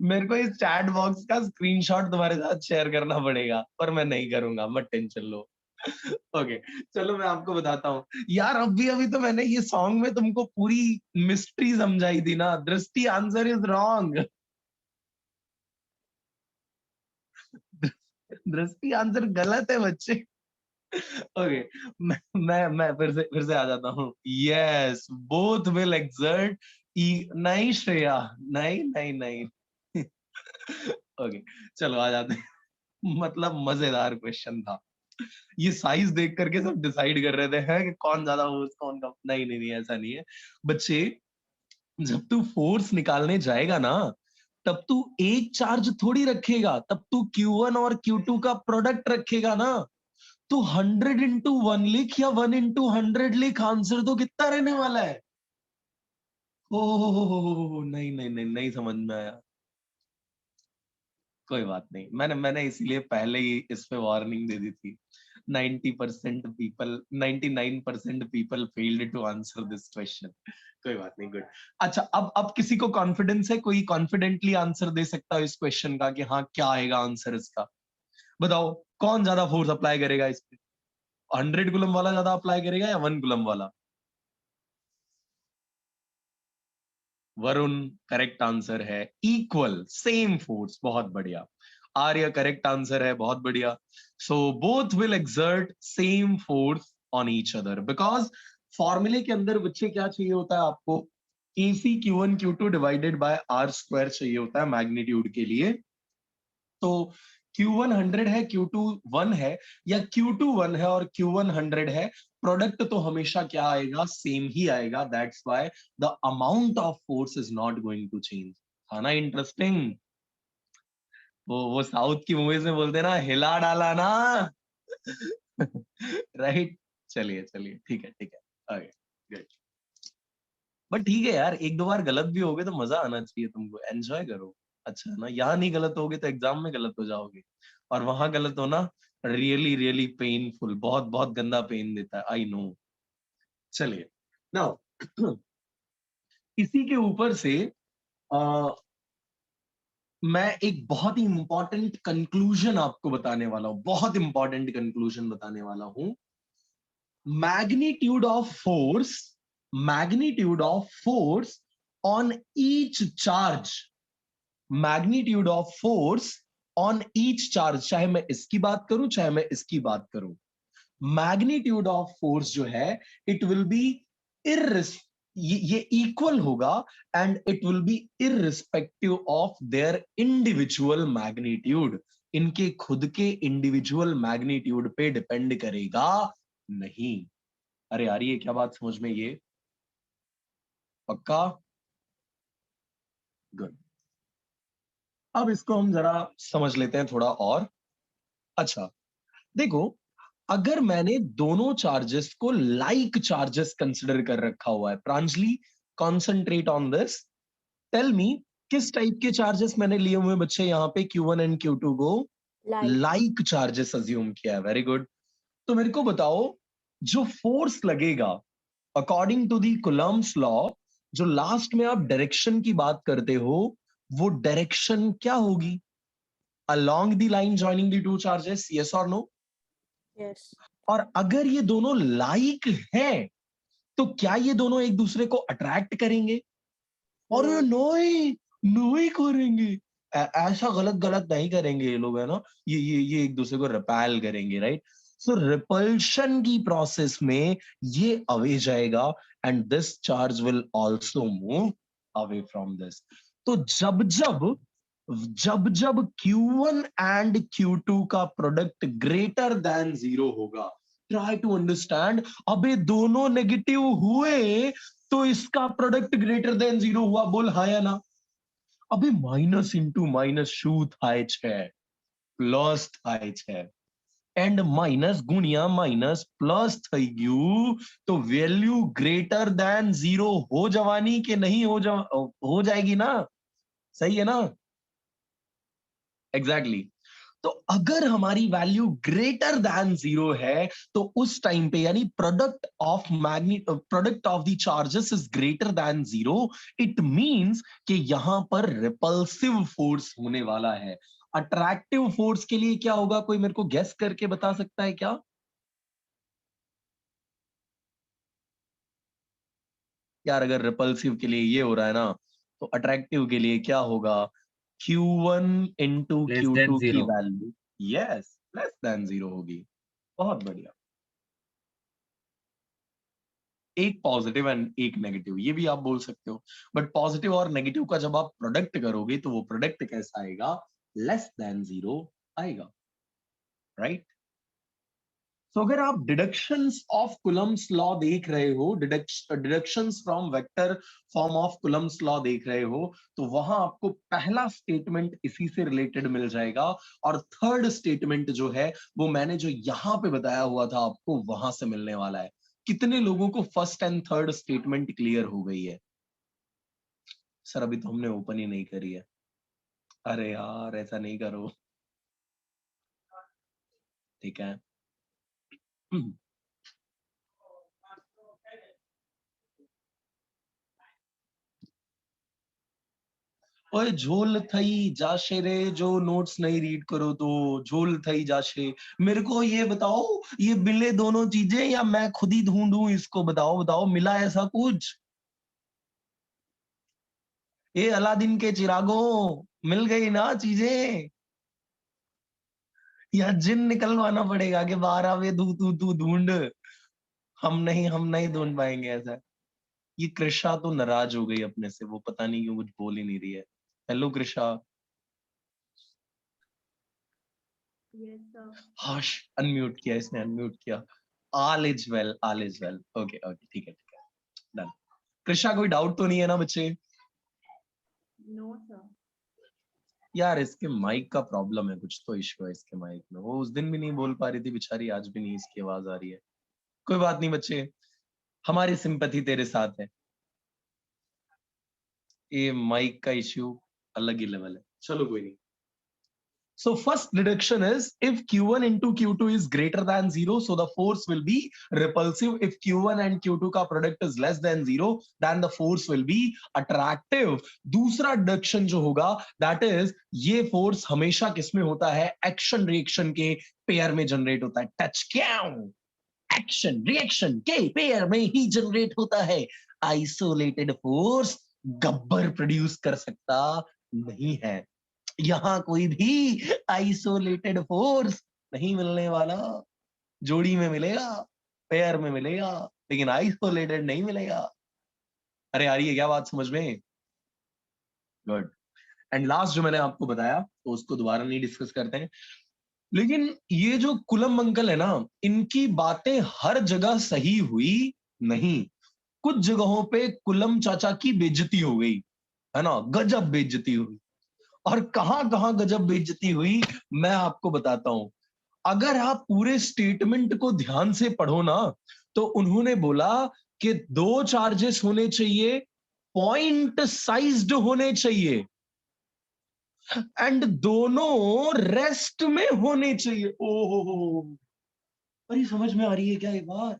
मेरे को इस चैट बॉक्स का स्क्रीनशॉट तुम्हारे साथ शेयर करना पड़ेगा, पर मैं नहीं करूंगा, मत टेंशन लो। ओके, चलो मैं आपको बताता हूँ यार। अभी अभी तो मैंने ये सॉन्ग में तुमको पूरी मिस्ट्री समझाई थी ना। दृष्टि आंसर इज रॉन्ग, दृष्टि आंसर गलत है बच्चे। ओके, मैं फिर से आ जाता हूँ। Yes, both will exert. नहीं श्रेया, नहीं नहीं नहीं। ओके, चलो आ जाते हैं। मतलब मजेदार क्वेश्चन था ये। साइज देख करके सब डिसाइड कर रहे थे हैं कि कौन ज्यादा फोर्स, कौन कम। नहीं नहीं नहीं, ऐसा नहीं है बच्चे। जब तू फोर्स निकालने जाएगा ना, तब तू एक चार्ज थोड़ी रखेगा, तब तू Q1 और Q2 का प्रोडक्ट रखेगा ना। तू 100 into 1 लिख या 1 into 100 लिख, आंसर तो कितना रहने वाला है? ओ नहीं नहीं नहीं नहीं समझ में आया। कोई बात नहीं, मैंने इसीलिए पहले ही इस पे वार्निंग दे दी थी। 90% people, 99% people failed to answer this question. कोई बात नहीं, गुड। अच्छा, अब किसी को कॉन्फिडेंस है, कोई कॉन्फिडेंटली आंसर दे सकता है इस क्वेश्चन का कि हाँ क्या आएगा आंसर इसका? बताओ, कौन ज्यादा फोर्स अप्लाई करेगा इस पे? 100 कूलम वाला ज्यादा अप्लाई करेगा या 1 कूलम वाला? वरुण, करेक्ट आंसर है इक्वल, सेम फोर्स। बहुत बढ़िया। आर्य, करेक्ट आंसर है, बहुत बढ़िया। So both will exert same force on each other, because फॉर्मूले के अंदर बच्चे क्या चाहिए होता है आपको? AC Q1 Q2 divided by R square चाहिए होता है मैग्नीट्यूड के लिए। तो Q1 100 है, Q2 1 है, या Q2 1 है और Q1 100 है, प्रोडक्ट तो हमेशा क्या आएगा? सेम ही आएगा। That's why the amount of force is not going to change. था ना इंटरेस्टिंग? वो साउथ की मूवीज में बोलते हैं ना, हिला डाला ना। राइट? चलिए चलिए, ठीक है ठीक है, आगे, गुड। बट ठीक है यार, एक दो बार गलत भी हो गए तो मजा आना चाहिए तुमको, एंजॉय करो। अच्छा है ना? यहाँ नहीं गलत होगे तो एग्जाम में गलत हो जाओगे, और वहां गलत होना रियली रियली पेनफुल, बहुत बहुत गंदा पेन देता है, आई नो। चलिए नाउ इसी के ऊपर से आ, मैं एक बहुत ही इंपॉर्टेंट कंक्लूजन आपको बताने वाला हूं, बहुत इंपॉर्टेंट कंक्लूजन बताने वाला हूं। Magnitude of force, magnitude of force on each charge, magnitude of force on each charge, चाहे मैं इसकी बात करूं चाहे मैं इसकी बात करूं, मैग्नीट्यूड ऑफ फोर्स जो है इट विल बी इर्रिस ये इक्वल होगा, and it will be irrespective of their individual magnitude, इनके खुद के इंडिविजुअल मैग्नीट्यूड पे डिपेंड करेगा नहीं। अरे यार, ये क्या बात समझ में? ये पक्का? गुड। अब इसको हम जरा समझ लेते हैं थोड़ा और। अच्छा देखो, अगर मैंने दोनों चार्जेस को लाइक चार्जेस कंसिडर कर रखा हुआ है, Pranjali concentrate on this, tell me किस टाइप के चार्जेस मैंने लिए हुए बच्चे यहाँ पे? Q1 एंड Q2 को लाइक चार्जेस अज्यूम किया है। Very good. तो मेरे को बताओ, जो फोर्स लगेगा according to the Coulomb's law, जो लास्ट में आप डायरेक्शन की बात करते हो, वो डायरेक्शन क्या होगी? Along the line joining the two charges, yes और नो? Yes. और अगर ये दोनों लाइक हैं, तो क्या ये दोनों एक दूसरे को अट्रैक्ट करेंगे? और ये नहीं, नहीं करेंगे। ऐसा गलत गलत नहीं करेंगे ये लोग, है ना? ये एक दूसरे को रिपेल करेंगे, राइट? सो रिपल्शन की प्रोसेस में ये अवे जाएगा, and this charge will also move away from this. तो जब जब Q1 एंड Q2 का प्रोडक्ट ग्रेटर देन 0 होगा, ट्राई टू अंडरस्टैंड। अबे दोनों नेगेटिव हुए तो इसका प्रोडक्ट ग्रेटर देन 0 हुआ, बोल हाँ या ना? अबे माइनस इंटू माइनस शू थाय छे, प्लस थाय छे, एंड माइनस गुणिया माइनस प्लस થઈ ગયું, तो वैल्यू ग्रेटर देन 0 हो जवानी के नहीं हो जाएगी ना? सही है ना? Exactly exactly. तो अगर हमारी वैल्यू ग्रेटर देन 0 है, तो उस टाइम पे, यानी product of the charges is greater than 0, it means कि यहां पर रिपल्सिव फोर्स होने वाला है। अट्रैक्टिव फोर्स के लिए क्या होगा? कोई मेरे को गेस करके बता सकता है क्या? यार अगर रिपल्सिव के लिए ये हो रहा है ना, तो अट्रैक्टिव के लिए क्या होगा? Q1 into Less than Q2 की 0. वैल्यू, यस, लेस देन 0 होगी। बहुत बढ़िया। एक पॉजिटिव एंड एक नेगेटिव, ये भी आप बोल सकते हो, बट पॉजिटिव और नेगेटिव का जब आप प्रोडक्ट करोगे तो वो प्रोडक्ट कैसा आएगा? लेस देन 0 आएगा, राइट? तो अगर आप डिडक्शंस ऑफ कुलम्स लॉ देख रहे हो, deductions from vector form of Coulomb's law देख रहे हो, तो वहां आपको पहला स्टेटमेंट इसी से रिलेटेड मिल जाएगा, और थर्ड स्टेटमेंट जो है वो मैंने जो यहां पे बताया हुआ था आपको, वहां से मिलने वाला है। कितने लोगों को first and third statement clear हो गई है? सर अभी तो हमने ओपन ही नहीं करी है। अरे यार ऐसा नहीं करो, ठीक है? ओए झोल थई जाशे रे, जो नोट्स नहीं रीड करो तो झोल थई जाशे। मेरे को ये बताओ, ये मिले दोनों चीजें या मैं खुद ही ढूंढूं इसको? बताओ बताओ, मिला ऐसा कुछ? ये अलादीन के चिरागों, मिल गई ना चीजें? या जिन निकलवाना पड़ेगा कि 12वें तू ढूंढ? हम नहीं ढूंढ पाएंगे ऐसा। ये कृषा तो नाराज हो गई अपने से, वो पता नहीं क्यों कुछ बोल ही नहीं रही है। हेलो कृषा। Yes, sir. हाश, अनम्यूट किया इसने, अनम्यूट किया। All is well, all is well. Okay okay, ठीक है डन। कृषा कोई डाउट तो नहीं है ना बच्चे? No, sir. यार इसके माइक का प्रॉब्लम है, कुछ तो इश्यू है इसके माइक में। वो उस दिन भी नहीं बोल पा रही थी बेचारी, आज भी नहीं इसकी आवाज आ रही है। कोई बात नहीं बच्चे, हमारी सिंपैथी तेरे साथ है। ये माइक का इश्यू अलग ही लेवल है, चलो कोई नहीं। So first deduction is, if Q1 into Q2 is greater than 0, so the force will be repulsive. If Q1 and Q2 का product is less than 0, then the force will be attractive. दूसरा deduction जो होगा, that is, ये force हमेशा किसमें होता है? Action reaction के pair में generate होता है। Touch क्या? Action reaction के pair में ही generate होता है। Isolated force गब्बर produce कर सकता नहीं है। यहां कोई भी आइसोलेटेड फोर्स नहीं मिलने वाला। जोड़ी में मिलेगा, पेयर में मिलेगा, लेकिन आइसोलेटेड नहीं मिलेगा। अरे आ रही है क्या बात समझ में? गुड। एंड लास्ट जो मैंने आपको बताया, तो उसको दोबारा नहीं डिस्कस करते हैं, लेकिन ये जो कुलम अंकल है ना, इनकी बातें हर जगह सही हुई नहीं। कुछ जगहों पे कुलम चाचा की बेइज्जती हो गई, है ना, गजब बेइज्जती हुई। और कहां कहां गजब बेइज्जती हुई, मैं आपको बताता हूं। अगर आप पूरे स्टेटमेंट को ध्यान से पढ़ो ना, तो उन्होंने बोला कि 2 चार्जेस होने चाहिए, पॉइंट साइज्ड होने चाहिए, एंड दोनों रेस्ट में होने चाहिए। ओहो, अरे समझ में आ रही है क्या एक बार?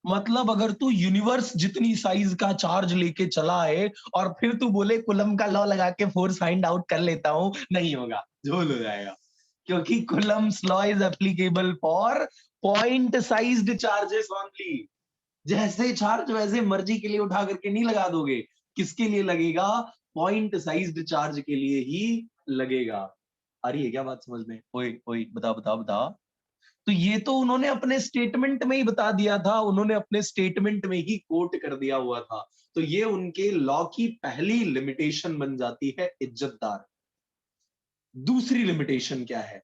मतलब अगर तू यूनिवर्स जितनी साइज का चार्ज लेके चला है और फिर तू बोले कुलम का लॉ लगा के फोर्स फाइंड आउट कर लेता हूं, नहीं होगा, झोल हो जाएगा। क्योंकि Coulomb's law is applicable for point sized charges only. जैसे चार्ज वैसे मर्जी के लिए उठा करके नहीं लगा दोगे। किसके लिए लगेगा? पॉइंट साइज्ड चार्ज के लिए ही लगेगा। आ रही है क्या बात समझ में? ओए ओए, बता बता बता। तो ये तो उन्होंने अपने स्टेटमेंट में ही बता दिया था, उन्होंने अपने स्टेटमेंट में ही कोट कर दिया हुआ था। तो ये उनके लॉ की पहली लिमिटेशन बन जाती है, इज्जतदार। दूसरी लिमिटेशन क्या है?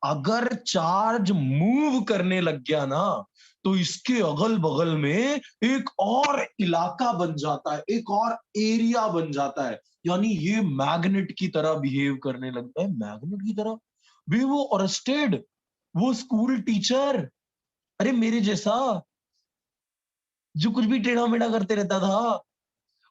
अगर चार्ज मूव करने लग गया ना, तो इसके अगल बगल में एक और इलाका बन जाता है, एक और एरिया बन जाता है। यानी ये मैग्नेट की तरह बिहेव करने लगता है। मैग्नेट की तरह भी? वो ऑरस्टेड, वो स्कूल टीचर, अरे मेरे जैसा, जो कुछ भी टेढ़ा मेढ़ा करते रहता था,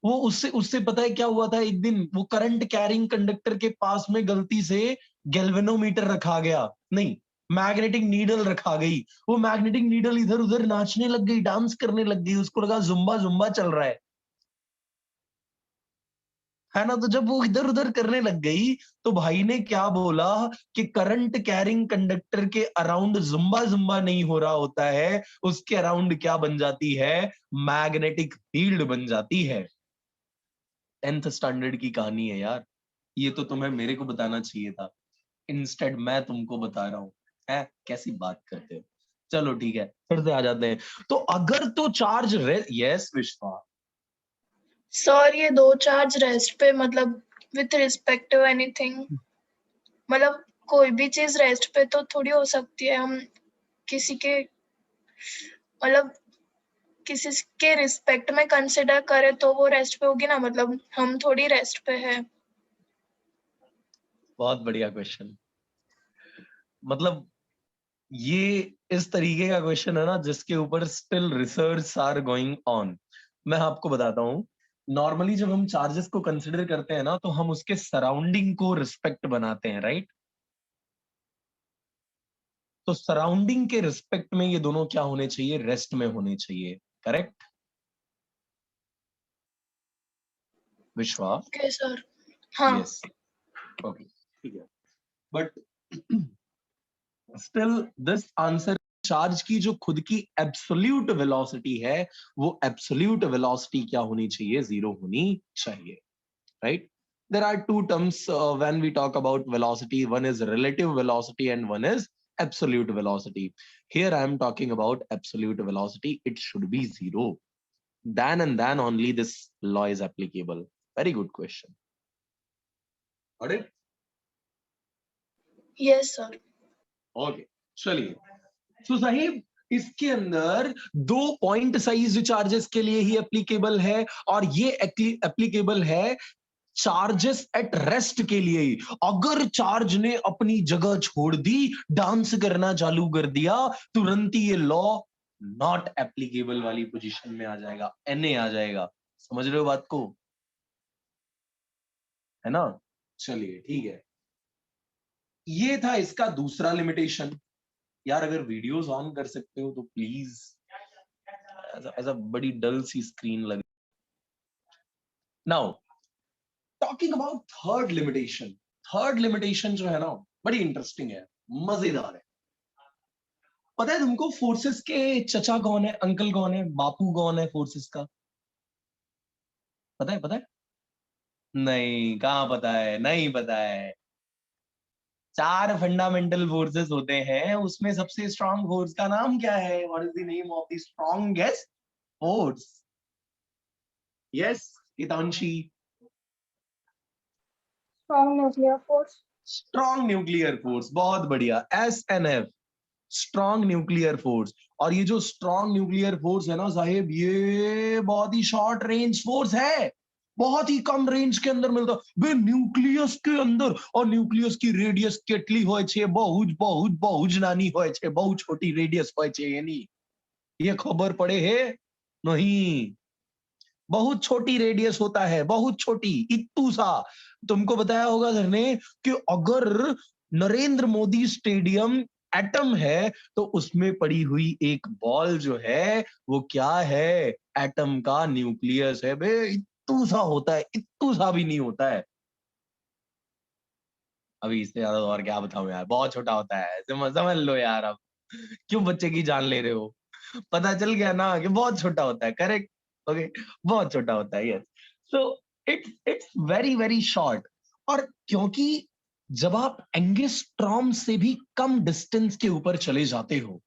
वो उससे उससे पता है क्या हुआ था? एक दिन वो करंट कैरिंग कंडक्टर के पास में गलती से गैल्वेनोमीटर रखा गया, नहीं, मैग्नेटिक नीडल रखा गई। वो मैग्नेटिक नीडल इधर उधर नाचने लग गई, डांस करने लग गई, उसको लगा जुम्बा जुम्बा चल रहा है ना। तो जब वो इधर उधर करने लग गई, तो भाई ने क्या बोला कि करंट कैरिंग कंडक्टर के अराउंड जुम्बा जुम्बा नहीं हो रहा होता है, उसके अराउंड क्या बन जाती है? मैग्नेटिक फील्ड बन जाती है। 10th स्टैंडर्ड की कहानी है यार, ये तो तुम्हें मेरे को बताना चाहिए था, इंस्टेड मैं तुमको बता रहा हूं। है कैसी बात करते हो? चलो ठीक है, फिर से आ जाते हैं। तो अगर तो चार्ज यस विश्वा, सर ये 2 चार्ज रेस्ट पे मतलब विथ रिस्पेक्ट टू एनीथिंग, मतलब कोई भी चीज रेस्ट पे तो थोड़ी हो सकती है। हम किसी के मतलब किसी के रिस्पेक्ट में कंसिडर करें तो वो रेस्ट पे होगी ना, मतलब हम थोड़ी रेस्ट पे है। बहुत बढ़िया क्वेश्चन। मतलब ये इस तरीके का क्वेश्चन है ना, जिसके ऊपर still research are going on. मैं आपको बताता हूं, नॉर्मली जब हम चार्जेस को कंसिडर करते हैं ना, तो हम उसके सराउंडिंग को रिस्पेक्ट बनाते हैं, राइट? तो सराउंडिंग के रिस्पेक्ट में ये दोनों क्या होने चाहिए? रेस्ट में होने चाहिए, करेक्ट? विश्वा? Okay sir. हाँ. यस, ओके, ठीक है. But still this answer, charge की जो खुद की एब्सोल्यूट वेलोसिटी है, वो एब्सोल्यूट वेलोसिटी क्या होनी चाहिए? 0 होनी चाहिए, right? There are two terms when we talk about velocity. One is relative velocity and one is absolute velocity. Here I am talking about absolute velocity. It should be 0. Then and then only this law is applicable. Very good question. Got it? Yes sir. Okay. चलिए. So साहिब, इसके अंदर 2 पॉइंट साइज चार्जेस के लिए ही एप्लीकेबल है, और ये एप्लीकेबल है चार्जेस एट रेस्ट के लिए ही. अगर चार्ज ने अपनी जगह छोड़ दी, डांस करना चालू कर दिया, तुरंत ही ये लॉ नॉट एप्लीकेबल वाली पोजीशन में आ जाएगा, एनए आ जाएगा. समझ रहे हो बात को? है ना? चलिए ठीक है. ये था इसका दूसरा लिमिटेशन. यार अगर वीडियोस ऑन कर सकते हो तो प्लीज. ऐसा बड़ी डल सी स्क्रीन लग. Now talking about third limitation. Third limitation जो है ना, बड़ी इंटरेस्टिंग है, मजेदार है. पता है तुमको फोर्सेस के चचा कौन है, अंकल कौन है, बापू कौन है फोर्सेस का? पता है? पता है? नहीं, कहाँ पता है? नहीं पता है. 4 फंडामेंटल फोर्सेस होते हैं, उसमें सबसे स्ट्रॉन्ग फोर्स का नाम क्या है? What is the name of the strongest force? Yes Hitanshi. Strong nuclear force. Strong nuclear force. बहुत बढ़िया. SNF, strong nuclear force. और ये जो स्ट्रॉन्ग न्यूक्लियर फोर्स है ना साहिब, ये बहुत ही शॉर्ट रेंज फोर्स है, बहुत ही कम रेंज के अंदर मिलता है न्यूक्लियस के अंदर. और न्यूक्लियस की रेडियस કેટલી હોય છે? बहुत बहुत बहुत નાની હોય છે, बहुत छोटी रेडियस હોય છે એની. ये खबर पड़े है? नहीं, बहुत छोटी रेडियस होता है, बहुत छोटी, इत्तू सा. तुमको बताया होगा सर ने कि अगर नरेंद्र मोदी स्टेडियम एटम है, तो उसमें पड़ी हुई एक बॉल जो है वो क्या है? एटम का न्यूक्लियस है बे. इत्तू सा होता है, इत्तू सा भी नहीं होता है. अभी इससे ज्यादा और क्या बताऊं यार, बहुत छोटा होता है. समझ लो यार. अब क्यों बच्चे की जान ले रहे हो? पता चल गया ना कि बहुत छोटा होता है. करेक्ट. ओके, बहुत छोटा होता है. Yes. So it's very very short. और क्योंकि जब आप एंगस्ट्रॉम से भी कम डिस्टेंस के ऊपर चले जाते हो,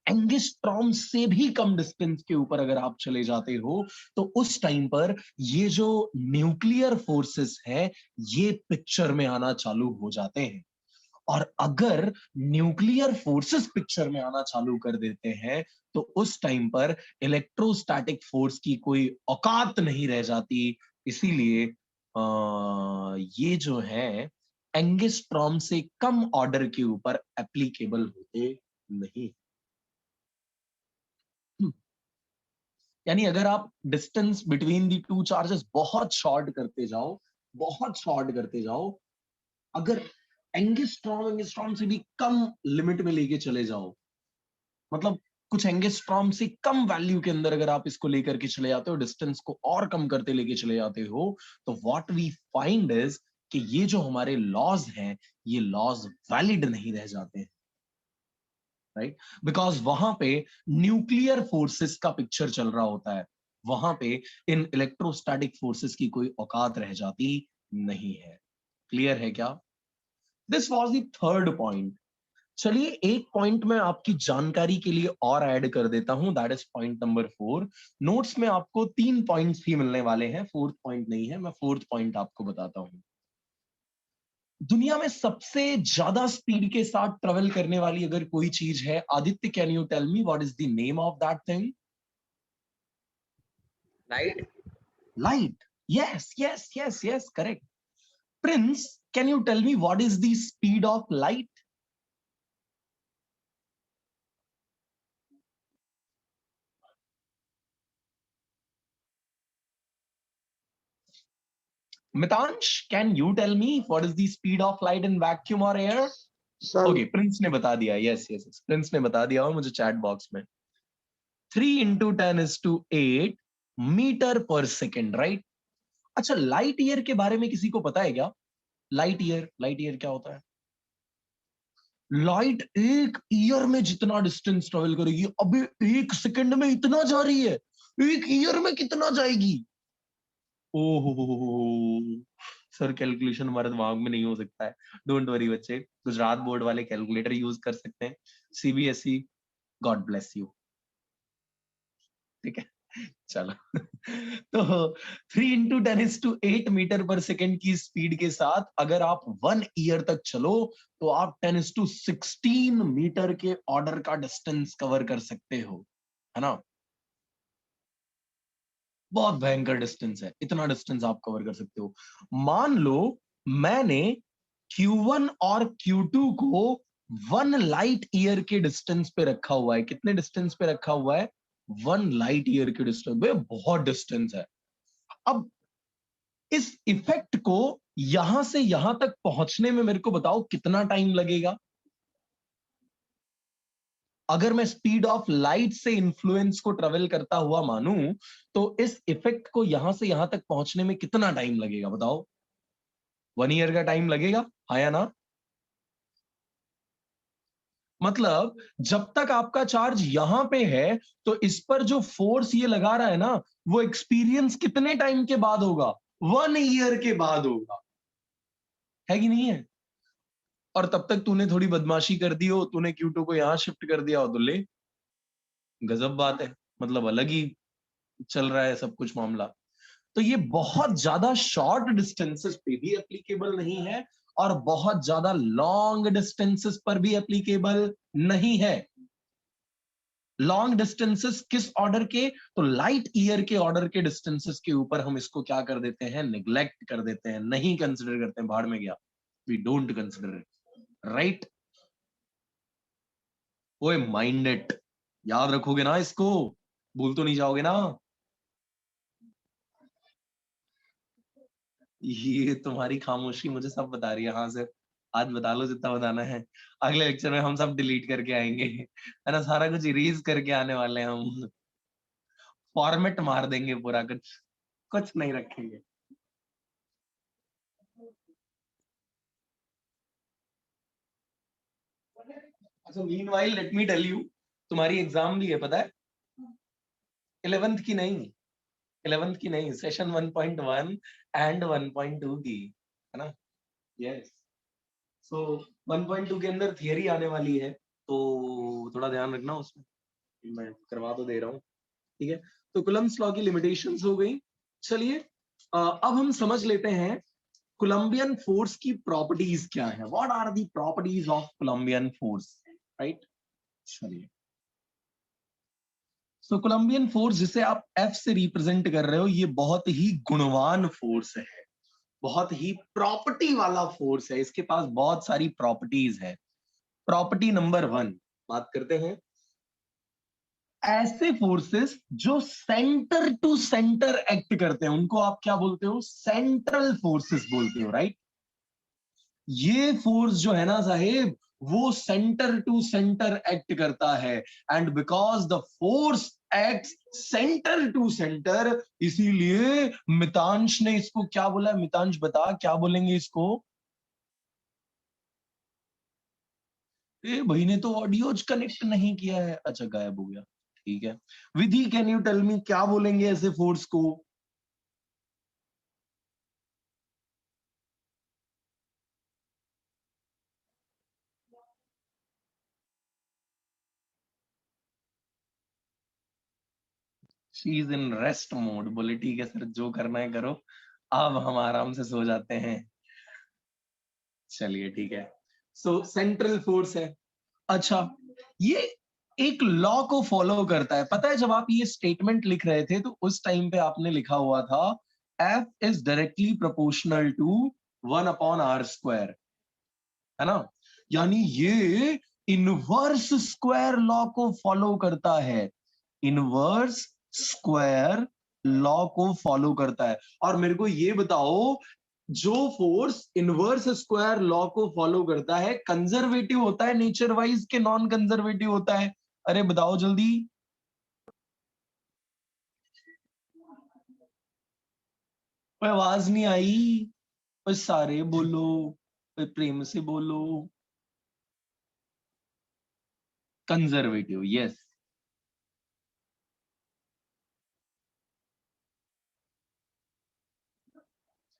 एंगस्ट्रॉम से भी कम डिस्टेंस के ऊपर अगर आप चले जाते हो, तो उस टाइम पर ये जो न्यूक्लियर फोर्सेस हैं, ये पिक्चर में आना चालू हो जाते हैं. और अगर न्यूक्लियर फोर्सेस पिक्चर में आना चालू कर देते हैं, तो उस टाइम पर इलेक्ट्रोस्टैटिक फोर्स की कोई औकात नहीं रह जाती. इसीलिए ये जो है एंगस्ट्रॉम से कम ऑर्डर के ऊपर एप्लीकेबल होते नहीं. यानी अगर आप distance between the two charges बहुत शॉर्ट करते जाओ, बहुत शॉर्ट करते जाओ, अगर एंगस्ट्रॉम से भी कम लिमिट में लेके चले जाओ, मतलब कुछ एंगस्ट्रॉम से कम वैल्यू के अंदर अगर आप इसको लेकर के चले जाते हो, डिस्टेंस को और कम करते लेके चले जाते हो, तो व्हाट वी फाइंड इज कि ये जो हमारे लॉज हैं, ये लॉज वैलिड नहीं रह जाते हैं. राइट? बिकॉज वहां पे न्यूक्लियर फोर्सेस का पिक्चर चल रहा होता है, वहां पे इन इलेक्ट्रोस्टैटिक फोर्सेस की कोई औकात रह जाती नहीं है. क्लियर है क्या? This was the third point. चलिए एक पॉइंट मैं आपकी जानकारी के लिए और ऐड कर देता हूं, that is point number 4. Notes में आपको 3 पॉइंट्स ही मिलने वाले हैं, फोर्थ पॉइंट नहीं है. मैं फोर्थ पॉइंट आपको बताता हूं. दुनिया में सबसे ज्यादा स्पीड के साथ ट्रेवल करने वाली अगर कोई चीज है, Aditya, can you tell me what is the name of that thing? Light. Light. Yes, yes, yes, yes, correct. Prince, can you tell me what is the speed of light? Mitansh, can you tell me what is the speed of light in vacuum or air? Okay, Prince ने बता दिया. Yes, yes, yes. Prince ने बता दिया मुझे चैट बॉक्स में. 3 into 10 is to 8 मीटर पर सेकेंड, राइट? अच्छा, लाइट ईयर के बारे में किसी को पता है क्या? लाइट ईयर क्या होता है? लाइट एक ईयर में जितना डिस्टेंस ट्रेवल करेगी, अबे एक सेकंड में इतना जा रही है, एक ईयर में कितना जाएगी? ओहो सर, कैलकुलेशन हमारे दिमाग में नहीं हो सकता है। डोंट वरी बच्चे, गुजरात बोर्ड वाले कैलकुलेटर यूज कर सकते हैं। CBSE, God bless you. ठीक है, चलो। तो 3 इंटू 10⁸ मीटर पर सेकेंड की स्पीड के साथ अगर आप 1 ईयर तक चलो तो आप 10⁻16 मीटर के ऑर्डर का डिस्टेंस कवर कर सकते हो, है ना? बहुत भयंकर डिस्टेंस है, इतना डिस्टेंस आप कवर कर सकते हो। मान लो मैंने Q1 और Q2 को 1 लाइट ईयर के डिस्टेंस पे रखा हुआ है। कितने डिस्टेंस पे रखा हुआ है? 1 लाइट ईयर के डिस्टेंस पे, बहुत डिस्टेंस है। अब इस इफेक्ट को यहां से यहां तक पहुंचने में मेरे को बताओ कितना टाइम लगेगा? अगर मैं स्पीड ऑफ लाइट से इंफ्लुएंस को ट्रेवल करता हुआ मानूं तो इस इफेक्ट को यहां से यहां तक पहुंचने में कितना टाइम लगेगा बताओ? 1 ईयर का टाइम लगेगा, हाँ या ना? मतलब जब तक आपका चार्ज यहां पे है तो इस पर जो फोर्स ये लगा रहा है ना, वो एक्सपीरियंस कितने टाइम के बाद होगा? 1 ईयर के बाद होगा, है कि नहीं है? और तब तक तूने थोड़ी बदमाशी कर दी हो, तूने Q2 को यहां शिफ्ट कर दिया हो, तो ले, गजब बात है। मतलब अलग ही चल रहा है सब कुछ मामला। तो ये बहुत ज्यादा शॉर्ट डिस्टेंसेस पे भी एप्लीकेबल नहीं है और बहुत ज्यादा लॉन्ग डिस्टेंसेस पर भी एप्लीकेबल नहीं है। लॉन्ग डिस्टेंसेस किस ऑर्डर के? तो लाइट ईयर के ऑर्डर के डिस्टेंसेस के ऊपर हम इसको क्या कर देते हैं? निग्लेक्ट कर देते हैं, नहीं कंसिडर करते हैं, भाड़ में गया, we don't consider it, right? ओए माइंडेड, याद रखोगे ना इसको? भूल तो नहीं जाओगे ना? ये तुम्हारी खामोशी मुझे सब बता रही है। हाँ सर, आज बता लो जितना बताना है। अगले लेक्चर में हम सब डिलीट करके आएंगे, है ना? सारा कुछ इरेज करके आने वाले हैं हम, फॉर्मेट मार देंगे पूरा, कुछ कुछ नहीं रखेंगे। अच्छा, meanwhile let me tell you, तुम्हारी एग्जाम भी है पता है? 11th की नहीं, 11th की नहीं, सेशन 1.1 एंड 1.2 की, है ना? यस। सो 1.2 के अंदर थियरी आने वाली है, तो थोड़ा ध्यान रखना उसमें, मैं करवा तो दे रहा हूँ, ठीक है? तो कुलम्ब्स लॉ की लिमिटेशंस हो गई। चलिए अब हम समझ लेते हैं कोलंबियन फोर्स की प्रॉपर्टीज क्या है। What are the properties of Coulombian force, right? चलिए, सो कोलंबियन फोर्स जिसे आप F से रिप्रेजेंट कर रहे हो, ये बहुत ही गुणवान फोर्स है, बहुत ही प्रॉपर्टी वाला फोर्स है, इसके पास बहुत सारी प्रॉपर्टीज है। प्रॉपर्टी नंबर 1 बात करते हैं, ऐसे फोर्सेस जो सेंटर टू सेंटर एक्ट करते हैं उनको आप क्या बोलते हो? सेंट्रल फोर्सेस बोलते हो, राइट? ये फोर्स जो है ना साहेब, वो सेंटर टू सेंटर एक्ट करता है, and because the force act center to center, इसीलिए मितांश ने इसको क्या बोला? मितांश बता, क्या बोलेंगे इसको? ए भाई ने तो ऑडियो कनेक्ट नहीं किया है, अच्छा गायब हो गया, ठीक है। विधि, कैन यू टेल मी क्या बोलेंगे ऐसे फोर्स को? She is in rest mode, बोले ठीक है सर जो करना है करो, अब हम आराम से सो जाते हैं। चलिए ठीक है, सो सेंट्रल फोर्स है। अच्छा, ये एक लॉ को फॉलो करता है, पता है? जब आप ये स्टेटमेंट लिख रहे थे तो उस टाइम पे आपने लिखा हुआ था F is directly proportional to 1/r², है ना? यानी ये इनवर्स स्क्वायर लॉ को फॉलो करता है, इनवर्स स्क्वायर लॉ को फॉलो करता है। और मेरे को ये बताओ, जो फोर्स इनवर्स स्क्वायर लॉ को फॉलो करता है, कंजर्वेटिव होता है नेचर वाइज के नॉन कंजर्वेटिव होता है? अरे बताओ जल्दी। कोई आवाज नहीं आई, कोई सारे बोलो, कोई प्रेम से बोलो। Conservative, yes.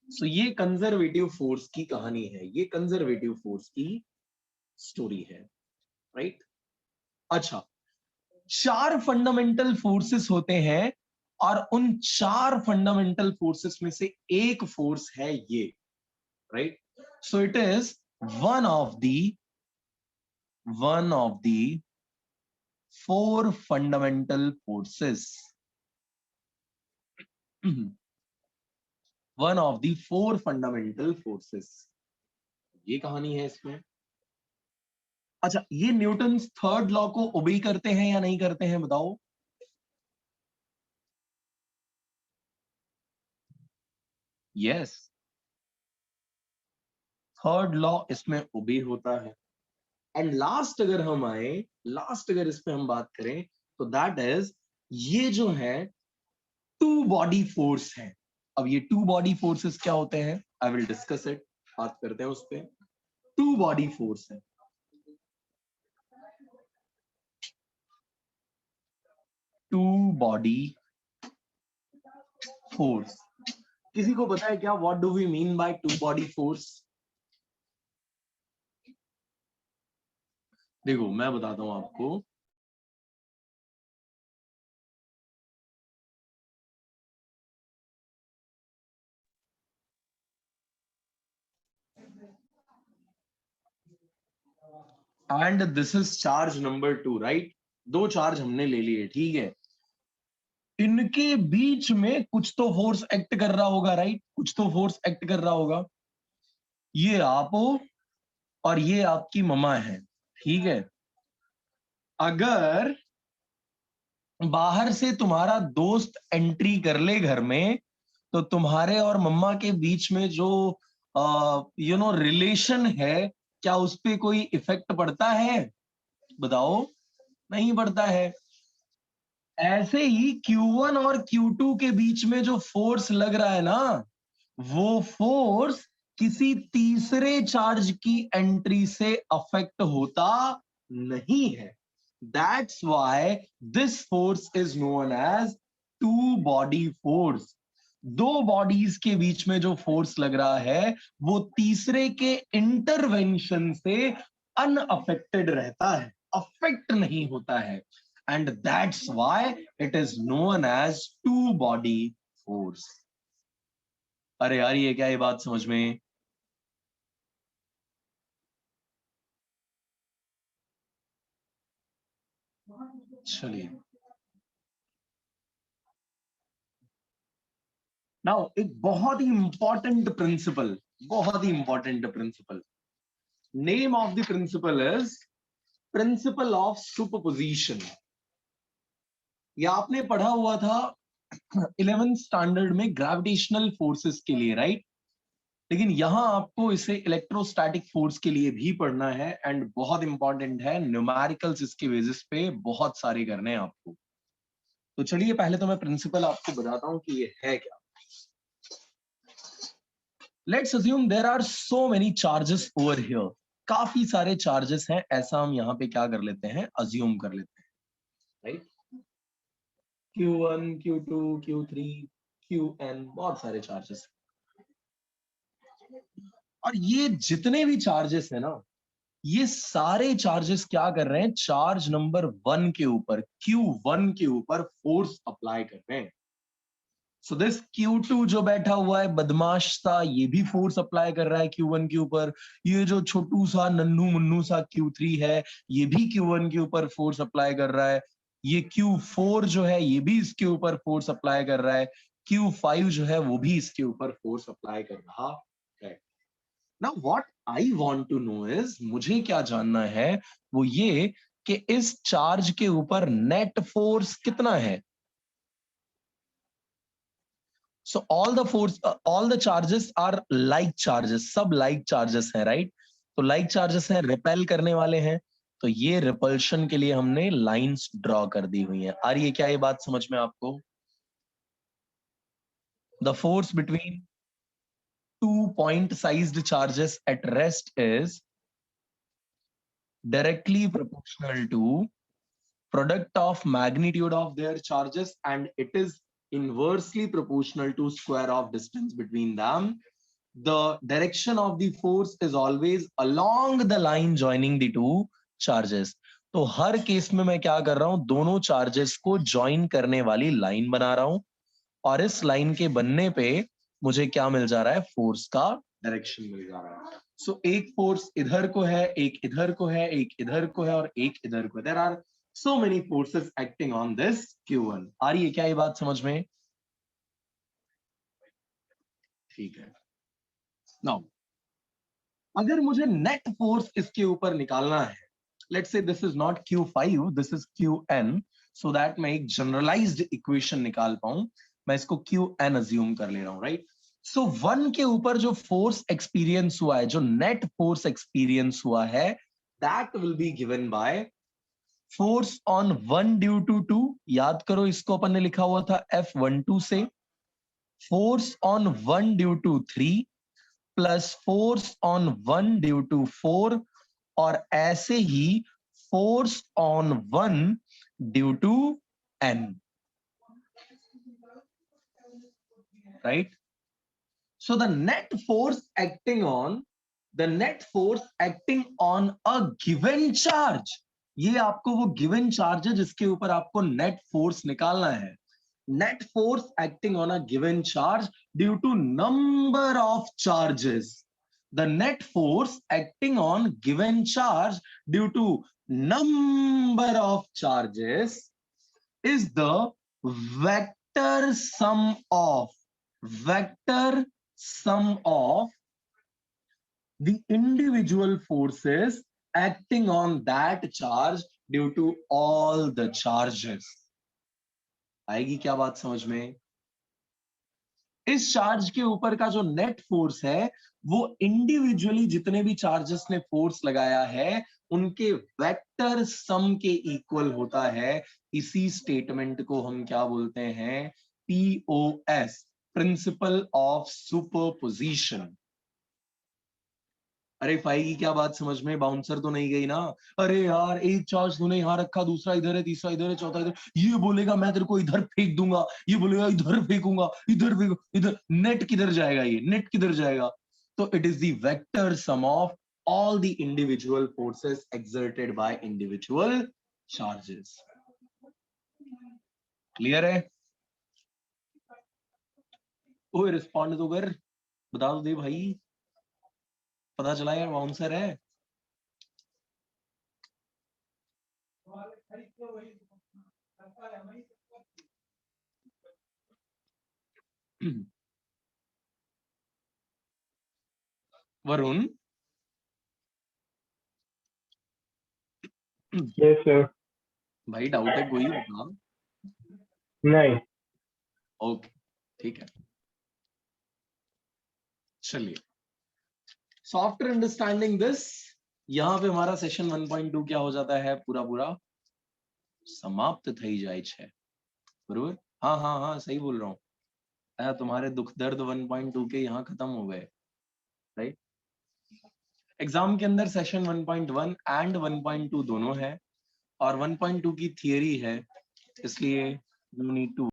सो ये कंजर्वेटिव फोर्स की कहानी है, ये कंजर्वेटिव फोर्स की स्टोरी है, राइट। अच्छा, 4 फंडामेंटल फोर्सेस होते हैं और उन 4 फंडामेंटल फोर्सेस में से एक फोर्स है ये, right. So it is one of the 4 fundamental forces, one of the 4 fundamental forces, ये कहानी है इसमें। अच्छा, ये न्यूटन थर्ड लॉ को ओबे करते हैं या नहीं करते हैं, बताओ। यस, थर्ड लॉ इसमें ओबे होता है। एंड लास्ट अगर हम आए, लास्ट अगर इस पे हम बात करें तो दैट इज, ये जो है 2 बॉडी फोर्स है। अब ये 2 बॉडी फोर्सेस क्या होते हैं, आई विल डिस्कस इट, बात करते हैं उस पे। 2 बॉडी फोर्स है, 2 बॉडी फोर्स। किसी को पता है क्या, what do we mean by 2 body force? देखो मैं बताता हूं आपको। And this is charge number 2, right. 2 charge हमने ले लिए, ठीक है। इनके बीच में कुछ तो फोर्स एक्ट कर रहा होगा, राइट, कुछ तो फोर्स एक्ट कर रहा होगा। ये आप हो और ये आपकी मम्मा है, ठीक है। अगर बाहर से तुम्हारा दोस्त एंट्री कर ले घर में, तो तुम्हारे और मम्मा के बीच में जो रिलेशन है, क्या उस पे कोई इफेक्ट पड़ता है? बताओ, नहीं पड़ता है। ऐसे ही Q1 और Q2 के बीच में जो फोर्स लग रहा है ना, वो फोर्स किसी तीसरे चार्ज की एंट्री से अफेक्ट होता नहीं है। That's why this force is known as 2 body force. 2 bodies के बीच में जो फोर्स लग रहा है, वो तीसरे के इंटरवेंशन से अनअफेक्टेड रहता है, अफेक्ट नहीं होता है। And that's why it is known as 2 body force. अरे यार, ये क्या, ये बात समझ में? चलिए, नाउ एक बहुत ही इंपॉर्टेंट प्रिंसिपल, बहुत ही important principle. Name of the principle is principle of superposition. ये आपने पढ़ा हुआ था 11th स्टैंडर्ड में ग्रेविटेशनल फोर्सेस के लिए, राइट। लेकिन यहां आपको इसे इलेक्ट्रोस्टैटिक फोर्स के लिए भी पढ़ना है, एंड बहुत इंपॉर्टेंट है। न्यूमेरिकल्स इसके बेसिस पे बहुत सारे करने हैं आपको। तो चलिए, पहले तो मैं प्रिंसिपल आपको बताता हूं कि ये है क्या। Let's assume there are so many charges over here. काफी सारे चार्जेस हैं, ऐसा हम यहाँ पे क्या कर लेते हैं, अज्यूम कर लेते हैं, right. Q1, Q2, Q3, Qn, बहुत सारे चार्जेस। और ये जितने भी चार्जेस है ना, ये सारे चार्जेस क्या कर रहे हैं, चार्ज नंबर 1 के ऊपर, Q1 के ऊपर फोर्स अप्लाई कर रहे हैं। सो दिस Q2 जो बैठा हुआ है बदमाश सा, ये भी फोर्स अप्लाई कर रहा है Q1 के ऊपर। ये जो छोटू सा नन्नू मुन्नू सा Q3 है, ये भी Q1 के ऊपर फोर्स अप्लाई कर रहा है। ये Q4 जो है, ये भी इसके ऊपर फोर्स अप्लाई कर रहा है। Q5 जो है, वो भी इसके ऊपर फोर्स अप्लाई कर रहा है। Now what I want to know is, मुझे क्या जानना है वो ये कि इस चार्ज के ऊपर नेट फोर्स कितना है। So all the force, all the charges are like charges, सब like charges हैं, right? तो like charges हैं, repel करने वाले हैं, तो ये repulsion के लिए हमने lines draw कर दी हुई हैं। आ रही है क्या ये बात समझ में आपको? The force between two point-sized charges at rest is directly proportional to product of magnitude of their charges, and it is inversely proportional to square of distance between them. The direction of the force is always along the line joining the two charges. तो हर केस में मैं क्या कर रहा हूं, दोनों चार्जेस को ज्वाइन करने वाली लाइन बना रहा हूं, और इस लाइन के बनने पे मुझे क्या मिल जा रहा है, फोर्स का डायरेक्शन मिल जा रहा है. सो एक फोर्स इधर को है, एक इधर को है, एक इधर को है और एक इधर को है. There are so many forces acting on this Q1. आ रही है क्या ये बात समझ में? ठीक है. Now, अगर मुझे नेट फोर्स इसके ऊपर निकालना है, let's say this is not Q5, this is Qn, so that मैं एक जनरलाइज्ड इक्वेशन निकाल पाऊं, मैं इसको Qn अज्यूम कर ले रहा हूं, राइट? सो 1 के ऊपर जो फोर्स एक्सपीरियंस हुआ है, जो नेट फोर्स एक्सपीरियंस हुआ है, that will be given by force on 1 due to 2. याद करो इसको अपन ने लिखा हुआ था F12 से. Force on 1 due to 3 plus force on 1 due to 4, और ऐसे ही force on 1 due to n. Right? So the net force acting on a given charge, ये आपको वो गिवन चार्ज है जिसके ऊपर आपको नेट फोर्स निकालना है. Net force acting on a given charge due to number of charges. The net force acting on given charge due to number of charges is the vector sum of the individual forces acting on that charge due to all the charges. आएगी क्या बात समझ में? इस चार्ज के ऊपर का जो नेट फोर्स है, वो इंडिविजुअली जितने भी चार्जेस ने फोर्स लगाया है, उनके वेक्टर सम के इक्वल होता है. इसी स्टेटमेंट को हम क्या बोलते हैं? POS, principal of superposition. अरे फाई की क्या बात समझ में? बाउंसर तो नहीं गई ना? अरे यार, एक चार्ज तूने यहां रखा, दूसरा इधर है, तीसरा इधर है, चौथा इधर. ये बोलेगा मैं तेरे को इधर फेंक दूंगा, ये बोलेगा इधर फेंकूंगा, इधर फेंकू, इधर. नेट किधर जाएगा? ये नेट किधर जाएगा? तो it is the vector sum of all the individual forces exerted by individual charges. Clear है? ओए रिस्पॉन्ड तो कर, बता दो दे भाई, पता चला यार बाउंसर है. Varun, yes sir. भाई डाउट है कोई? बता. नहीं. ओके, ठीक है. चलिए, सो आफ्टर अंडरस्टैंडिंग दिस, यहां पे हमारा सेशन 1.2 क्या हो जाता है? पूरा समाप्त થઈ જાય છે. बरोबर? हाँ सही बोल रहा हूँ. तुम्हारे दुख दर्द 1.2 के यहाँ खत्म हो गए, राइट? एग्जाम के अंदर सेशन 1.1 एंड 1.2 दोनों है, और 1.2 की थियरी है, इसलिए यू नीड टू